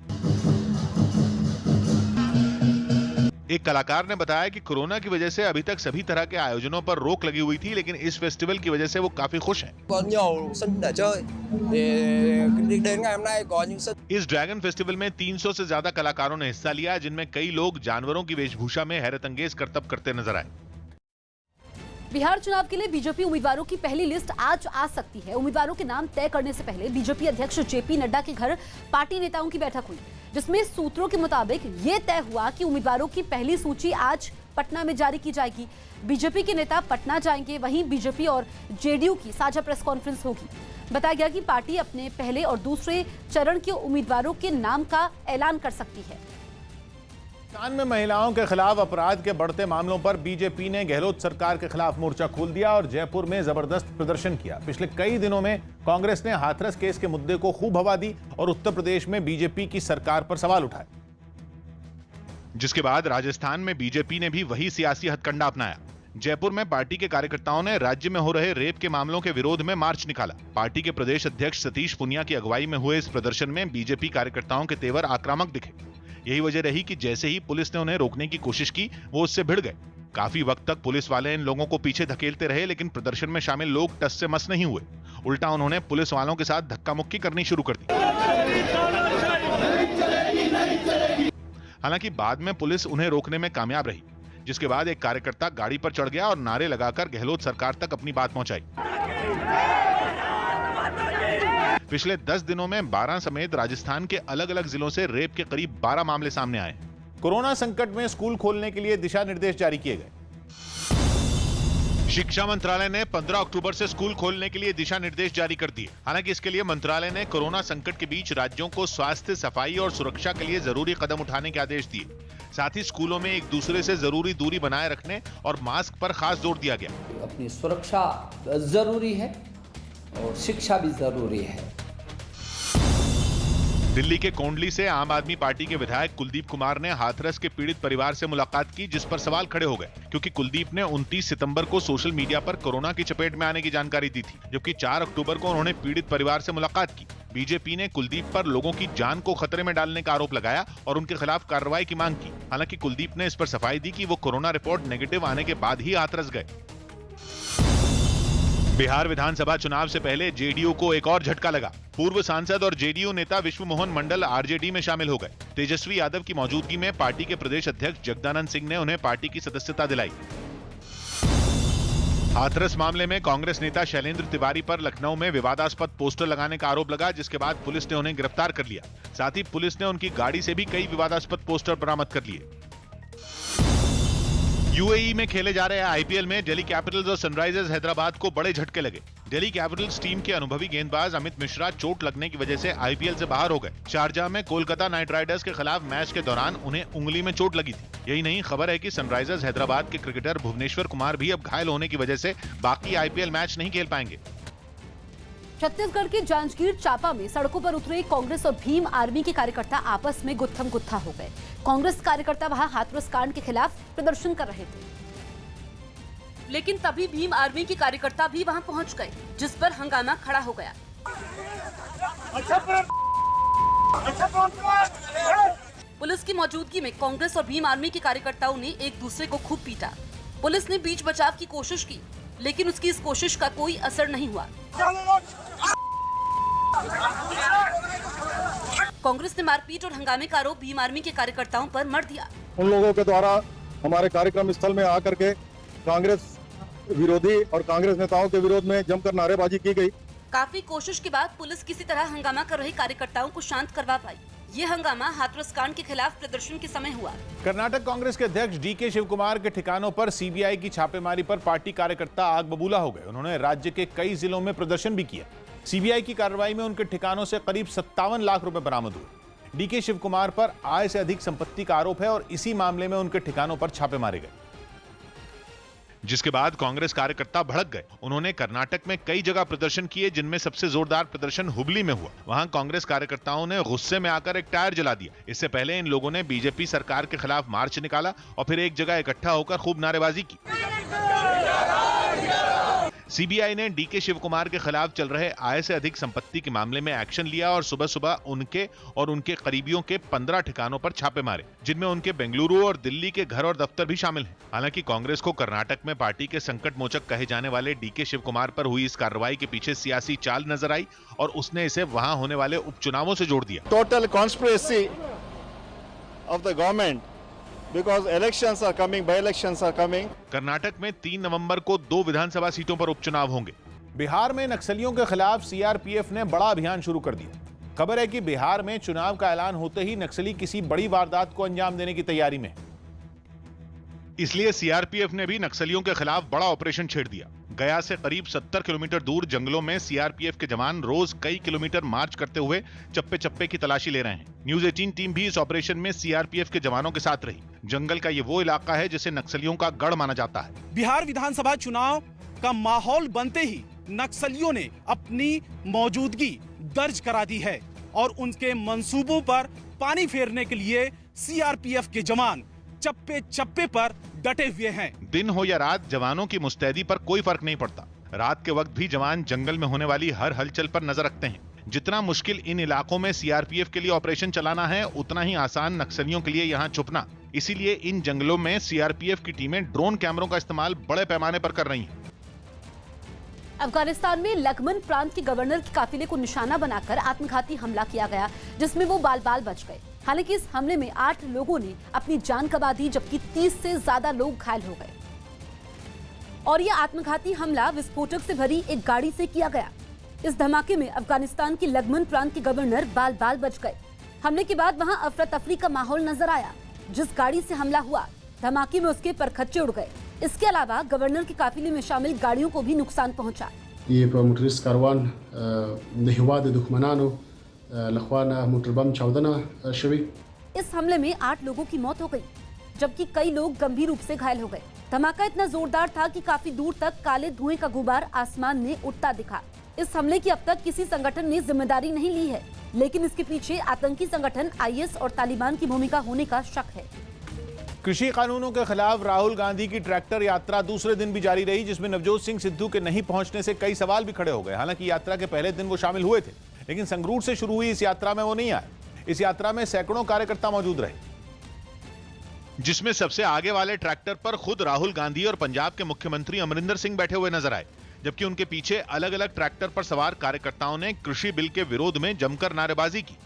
एक कलाकार ने बताया कि कोरोना की वजह से अभी तक सभी तरह के आयोजनों पर रोक लगी हुई थी, लेकिन इस फेस्टिवल की वजह से वो काफी खुश हैं। इस ड्रैगन फेस्टिवल में 300 से ज्यादा कलाकारों ने हिस्सा लिया, जिनमें कई लोग जानवरों की वेशभूषा में हैरतअंगेज करतब करते नजर आए।
बिहार चुनाव के लिए बीजेपी उम्मीदवारों की पहली लिस्ट आज आ सकती है। उम्मीदवारों के नाम तय करने से पहले बीजेपी अध्यक्ष जेपी नड्डा के घर पार्टी नेताओं की बैठक हुई, जिसमें सूत्रों के मुताबिक ये तय हुआ कि उम्मीदवारों की पहली सूची आज पटना में जारी की जाएगी। बीजेपी के नेता पटना जाएंगे, वहीं बीजेपी और जेडीयू की साझा प्रेस कॉन्फ्रेंस होगी। बताया गया कि पार्टी अपने पहले और दूसरे चरण के उम्मीदवारों के नाम का ऐलान कर सकती है।
राजस्थान में महिलाओं के खिलाफ अपराध के बढ़ते मामलों पर बीजेपी ने गहलोत सरकार के खिलाफ मोर्चा खोल दिया और जयपुर में जबरदस्त प्रदर्शन किया। पिछले कई दिनों में कांग्रेस ने हाथरस केस के मुद्दे को खूब हवा दी और उत्तर प्रदेश में बीजेपी की सरकार पर सवाल उठाए,
जिसके बाद राजस्थान में बीजेपी ने भी वही सियासी हथकंडा अपनाया। जयपुर में पार्टी के कार्यकर्ताओं ने राज्य में हो रहे रेप के मामलों के विरोध में मार्च निकाला। पार्टी के प्रदेश अध्यक्ष सतीश पुनिया की अगुवाई में हुए इस प्रदर्शन में बीजेपी कार्यकर्ताओं के तेवर आक्रामक दिखे। यही वजह रही कि जैसे ही पुलिस ने उन्हें रोकने की कोशिश की, वो उससे भिड़ गए। काफी वक्त तक पुलिस वाले इन लोगों को पीछे धकेलते रहे, लेकिन प्रदर्शन में शामिल लोग टस से मस नहीं हुए। उल्टा उन्होंने पुलिस वालों के साथ धक्का मुक्की करनी शुरू कर दी। हालांकि बाद में पुलिस उन्हें रोकने में कामयाब रही, जिसके बाद एक कार्यकर्ता गाड़ी पर चढ़ गया और नारे लगाकर गहलोत सरकार तक अपनी बात पहुंचाई। पिछले 10 दिनों में 12 समेत राजस्थान के अलग अलग जिलों से रेप के करीब 12 मामले सामने आए।
कोरोना संकट में स्कूल खोलने के लिए दिशा निर्देश जारी किए गए।
शिक्षा मंत्रालय ने 15 अक्टूबर से स्कूल खोलने के लिए दिशा निर्देश जारी कर दिए। हालांकि इसके लिए मंत्रालय ने कोरोना संकट के बीच राज्यों को स्वास्थ्य, सफाई और सुरक्षा के लिए जरूरी कदम उठाने के आदेश दिए। साथ ही स्कूलों में एक दूसरे से जरूरी दूरी बनाए रखने और मास्क पर खास जोर दिया गया।
अपनी सुरक्षा जरूरी है और शिक्षा भी जरूरी है।
दिल्ली के कोंडली से आम आदमी पार्टी के विधायक कुलदीप कुमार ने हाथरस के पीड़ित परिवार से मुलाकात की, जिस पर सवाल खड़े हो गए क्योंकि कुलदीप ने 29 सितंबर को सोशल मीडिया पर कोरोना की चपेट में आने की जानकारी दी थी, जबकि 4 अक्टूबर को उन्होंने पीड़ित परिवार से मुलाकात की। बीजेपी ने कुलदीप पर लोगों की जान को खतरे में डालने का आरोप लगाया और उनके खिलाफ कार्रवाई की मांग की। हालांकि कुलदीप ने इस पर सफाई दी कि वो कोरोना रिपोर्ट नेगेटिव आने के बाद ही हाथरस गए। बिहार विधानसभा चुनाव से पहले जेडीयू को एक और झटका लगा। पूर्व सांसद और जेडीयू नेता विश्व मोहन मंडल आरजेडी में शामिल हो गए। तेजस्वी यादव की मौजूदगी में पार्टी के प्रदेश अध्यक्ष जगदानंद सिंह ने उन्हें पार्टी की सदस्यता दिलाई। हाथरस मामले में कांग्रेस नेता शैलेंद्र तिवारी पर लखनऊ में विवादास्पद पोस्टर लगाने का आरोप लगा, जिसके बाद पुलिस ने उन्हें गिरफ्तार कर लिया। साथ ही पुलिस ने उनकी गाड़ी से भी कई विवादास्पद पोस्टर बरामद कर लिए। यूएई में खेले जा रहे आईपीएल में दिल्ली कैपिटल्स और सनराइजर्स हैदराबाद को बड़े झटके लगे। दिल्ली कैपिटल्स टीम के अनुभवी गेंदबाज अमित मिश्रा चोट लगने की वजह से आईपीएल से बाहर हो गए। शारजाह में कोलकाता नाइट राइडर्स के खिलाफ मैच के दौरान उन्हें उंगली में चोट लगी थी। यही नहीं, खबर है कि सनराइजर्स हैदराबाद के क्रिकेटर भुवनेश्वर कुमार भी अब घायल होने की वजह से बाकी आईपीएल मैच नहीं खेल पाएंगे।
छत्तीसगढ़ के जांजगीर चांपा में सड़कों पर उतरे कांग्रेस और भीम आर्मी के कार्यकर्ता आपस में गुत्थम गुत्था हो गए। कांग्रेस कार्यकर्ता वहां हाथरस कांड के खिलाफ प्रदर्शन कर रहे थे, लेकिन तभी भीम आर्मी के कार्यकर्ता भी वहां पहुंच गए, जिस पर हंगामा खड़ा हो गया। पुलिस की मौजूदगी में कांग्रेस और भीम आर्मी के कार्यकर्ताओं ने एक दूसरे को खूब पीटा। पुलिस ने बीच बचाव की कोशिश की, लेकिन उसकी इस कोशिश का कोई असर नहीं हुआ। कांग्रेस ने मारपीट और हंगामे का आरोप भीम आर्मी के कार्यकर्ताओं पर मढ़ दिया।
उन लोगों के द्वारा हमारे कार्यक्रम स्थल में आकर के कांग्रेस विरोधी और कांग्रेस नेताओं के विरोध में जमकर नारेबाजी की गई।
काफी कोशिश के बाद पुलिस किसी तरह हंगामा कर रहे कार्यकर्ताओं को शांत करवा पाई। ये हंगामा हाथरस कांड के खिलाफ प्रदर्शन के समय हुआ।
कर्नाटक कांग्रेस के अध्यक्ष डीके शिवकुमार के ठिकानों पर सीबीआई की छापेमारी पर पार्टी कार्यकर्ता आग बबूला हो गए। उन्होंने राज्य के कई जिलों में प्रदर्शन भी किया। सीबीआई की कार्रवाई में उनके ठिकानों से करीब 57 लाख रुपए बरामद हुए। डीके शिवकुमार पर आय से अधिक संपत्ति का आरोप है और इसी मामले में उनके ठिकानों पर छापे मारे गए,
जिसके बाद कांग्रेस कार्यकर्ता भड़क गए। उन्होंने कर्नाटक में कई जगह प्रदर्शन किए, जिनमें सबसे जोरदार प्रदर्शन हुबली में हुआ। वहां कांग्रेस कार्यकर्ताओं ने गुस्से में आकर एक टायर जला दिया। इससे पहले इन लोगों ने बीजेपी सरकार के खिलाफ मार्च निकाला और फिर एक जगह इकट्ठा होकर खूब नारेबाजी की। सीबीआई ने डीके शिवकुमार के खिलाफ चल रहे आय से अधिक संपत्ति के मामले में एक्शन लिया और सुबह सुबह उनके और उनके करीबियों के 15 ठिकानों पर छापे मारे, जिनमें उनके बेंगलुरु और दिल्ली के घर और दफ्तर भी शामिल हैं। हालांकि कांग्रेस को कर्नाटक में पार्टी के संकट मोचक कहे जाने वाले डीके शिवकुमार पर हुई इस कार्रवाई के पीछे सियासी चाल नजर आई और उसने इसे वहां होने वाले उपचुनावों से जोड़ दिया।
Total conspiracy of the government because elections are coming, by-elections are coming.
Karnataka में 3 नवंबर को 2 विधानसभा सीटों पर उपचुनाव होंगे।
बिहार में नक्सलियों के खिलाफ सीआरपीएफ ने बड़ा अभियान शुरू कर दिया। खबर है कि बिहार में चुनाव का ऐलान होते ही नक्सली किसी बड़ी वारदात को अंजाम देने की तैयारी में है।
इसलिए सीआरपीएफ ने भी नक्सलियों के खिलाफ बड़ा ऑपरेशन छेड़ दिया। गया से करीब 70 किलोमीटर दूर जंगलों में सीआरपीएफ के जवान रोज कई किलोमीटर मार्च करते हुए चप्पे चप्पे की तलाशी ले रहे हैं। न्यूज 18 टीम भी इस ऑपरेशन में सीआरपीएफ के जवानों के साथ रही। जंगल का ये वो इलाका है जिसे नक्सलियों का गढ़ माना जाता है।
बिहार विधानसभा चुनाव का माहौल बनते ही नक्सलियों ने अपनी मौजूदगी दर्ज करा दी है और उनके मंसूबों पर पानी फेरने के लिए सीआरपीएफ के जवान चप्पे चप्पे पर डटे हुए हैं।
दिन हो या रात, जवानों की मुस्तैदी पर कोई फर्क नहीं पड़ता। रात के वक्त भी जवान जंगल में होने वाली हर हलचल पर नजर रखते हैं। जितना मुश्किल इन इलाकों में सीआरपीएफ के लिए ऑपरेशन चलाना है, उतना ही आसान नक्सलियों के लिए यहाँ छुपना। इसीलिए इन जंगलों में सीआरपीएफ की टीमें ड्रोन कैमरों का इस्तेमाल बड़े पैमाने पर कर रही हैं।
अफगानिस्तान में लगमन प्रांत के गवर्नर के काफिले को निशाना बनाकर आत्मघाती हमला किया गया, जिसमें वो बाल बाल बच गए। हालांकि इस हमले में 8 लोगों ने अपनी जान गंवा दी, जबकि 30 से ज्यादा लोग घायल हो गए। और यह आत्मघाती हमला विस्फोटक से भरी एक गाड़ी से किया गया। इस धमाके में अफगानिस्तान के लगमन प्रांत के गवर्नर बाल बाल बच गए। हमले के बाद वहां अफरा तफरी का माहौल नजर आया। जिस गाड़ी से हमला हुआ, धमाके में उसके परखच्चे उड़ गए। इसके अलावा गवर्नर के काफिले में शामिल गाड़ियों को भी नुकसान पहुंचा।
ये मोटरिस्ट कारवान नहवाद दुश्मनानो लखवाना मोटरबम चौदना शवी।
इस हमले में 8 लोगों की मौत हो गई, जबकि कई लोग गंभीर रूप से घायल हो गए। धमाका इतना जोरदार था कि काफी दूर तक काले धुएं का गुबार आसमान में उठता दिखा। इस हमले की अब तक किसी संगठन ने जिम्मेदारी नहीं ली है। लेकिन इसके पीछे आतंकी संगठन IS और तालिबान की भूमिका होने का शक है।
कृषि कानूनों के खिलाफ राहुल गांधी की ट्रैक्टर यात्रा दूसरे दिन भी जारी रही, जिसमें नवजोत सिंह सिद्धू के नहीं पहुंचने से कई सवाल भी खड़े हो गए। हालांकि यात्रा के पहले दिन वो शामिल हुए थे, लेकिन संगरूर से शुरू हुई इस यात्रा में वो नहीं आए। इस यात्रा में सैकड़ों कार्यकर्ता मौजूद रहे,
जिसमें सबसे आगे वाले ट्रैक्टर पर खुद राहुल गांधी और पंजाब के मुख्यमंत्री अमरिंदर सिंह बैठे हुए नजर आए, जबकि उनके पीछे अलग अलग ट्रैक्टर पर सवार कार्यकर्ताओं ने कृषि बिल के विरोध में जमकर नारेबाजी की।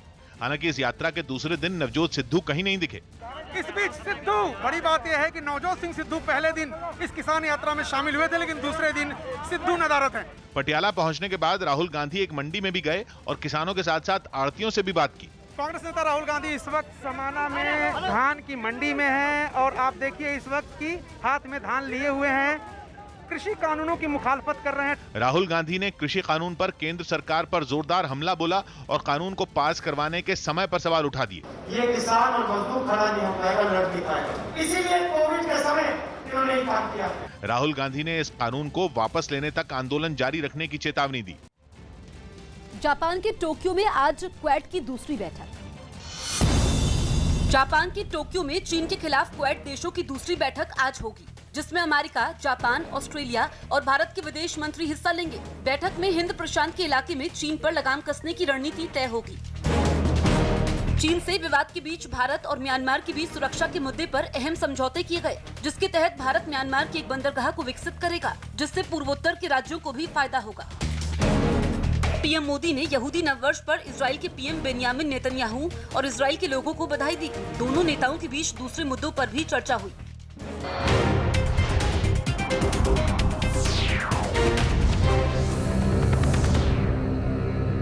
हालांकि इस यात्रा के दूसरे दिन नवजोत सिद्धू कहीं नहीं दिखे।
इस बीच सिद्धू, बड़ी बात यह है कि नवजोत सिंह सिद्धू पहले दिन इस किसान यात्रा में शामिल हुए थे, लेकिन दूसरे दिन सिद्धू नदारत हैं।
पटियाला पहुंचने के बाद राहुल गांधी एक मंडी में भी गए और किसानों के साथ साथ आड़तियों से भी बात की।
कांग्रेस नेता राहुल गांधी इस वक्त समाना में धान की मंडी में हैं और आप देखिए इस वक्त की हाथ में धान लिए हुए हैं, कृषि कानूनों की मुखालफत कर रहे हैं।
राहुल गांधी ने कृषि कानून पर केंद्र सरकार पर जोरदार हमला बोला और कानून को पास करवाने के समय पर सवाल उठा दिए।
ये किसान और मजदूर खड़ा नहीं हो पाएगा, लड़ नहीं पाएगा, इसीलिए कोविड के समय इन्होंने ये काम किया।
राहुल गांधी ने इस कानून को वापस लेने तक आंदोलन जारी रखने की चेतावनी दी।
जापान के टोक्यो में आज क्वेड की दूसरी बैठक। जापान के टोक्यो में चीन के खिलाफ क्वेड देशों की दूसरी बैठक आज होगी, जिसमें अमेरिका, जापान, ऑस्ट्रेलिया और भारत के विदेश मंत्री हिस्सा लेंगे। बैठक में हिंद प्रशांत के इलाके में चीन पर लगाम कसने की रणनीति तय होगी। चीन से विवाद के बीच भारत और म्यांमार के बीच सुरक्षा के मुद्दे पर अहम समझौते किए गए, जिसके तहत भारत म्यांमार की एक बंदरगाह को विकसित करेगा, जिससे पूर्वोत्तर के राज्यों को भी फायदा होगा। पीएम मोदी ने यहूदी नववर्ष पर इजराइल के पीएम बेन्यामिन नेतन्याहू और इजराइल के लोगों को बधाई दी। दोनों नेताओं के बीच दूसरे मुद्दों पर भी चर्चा हुई।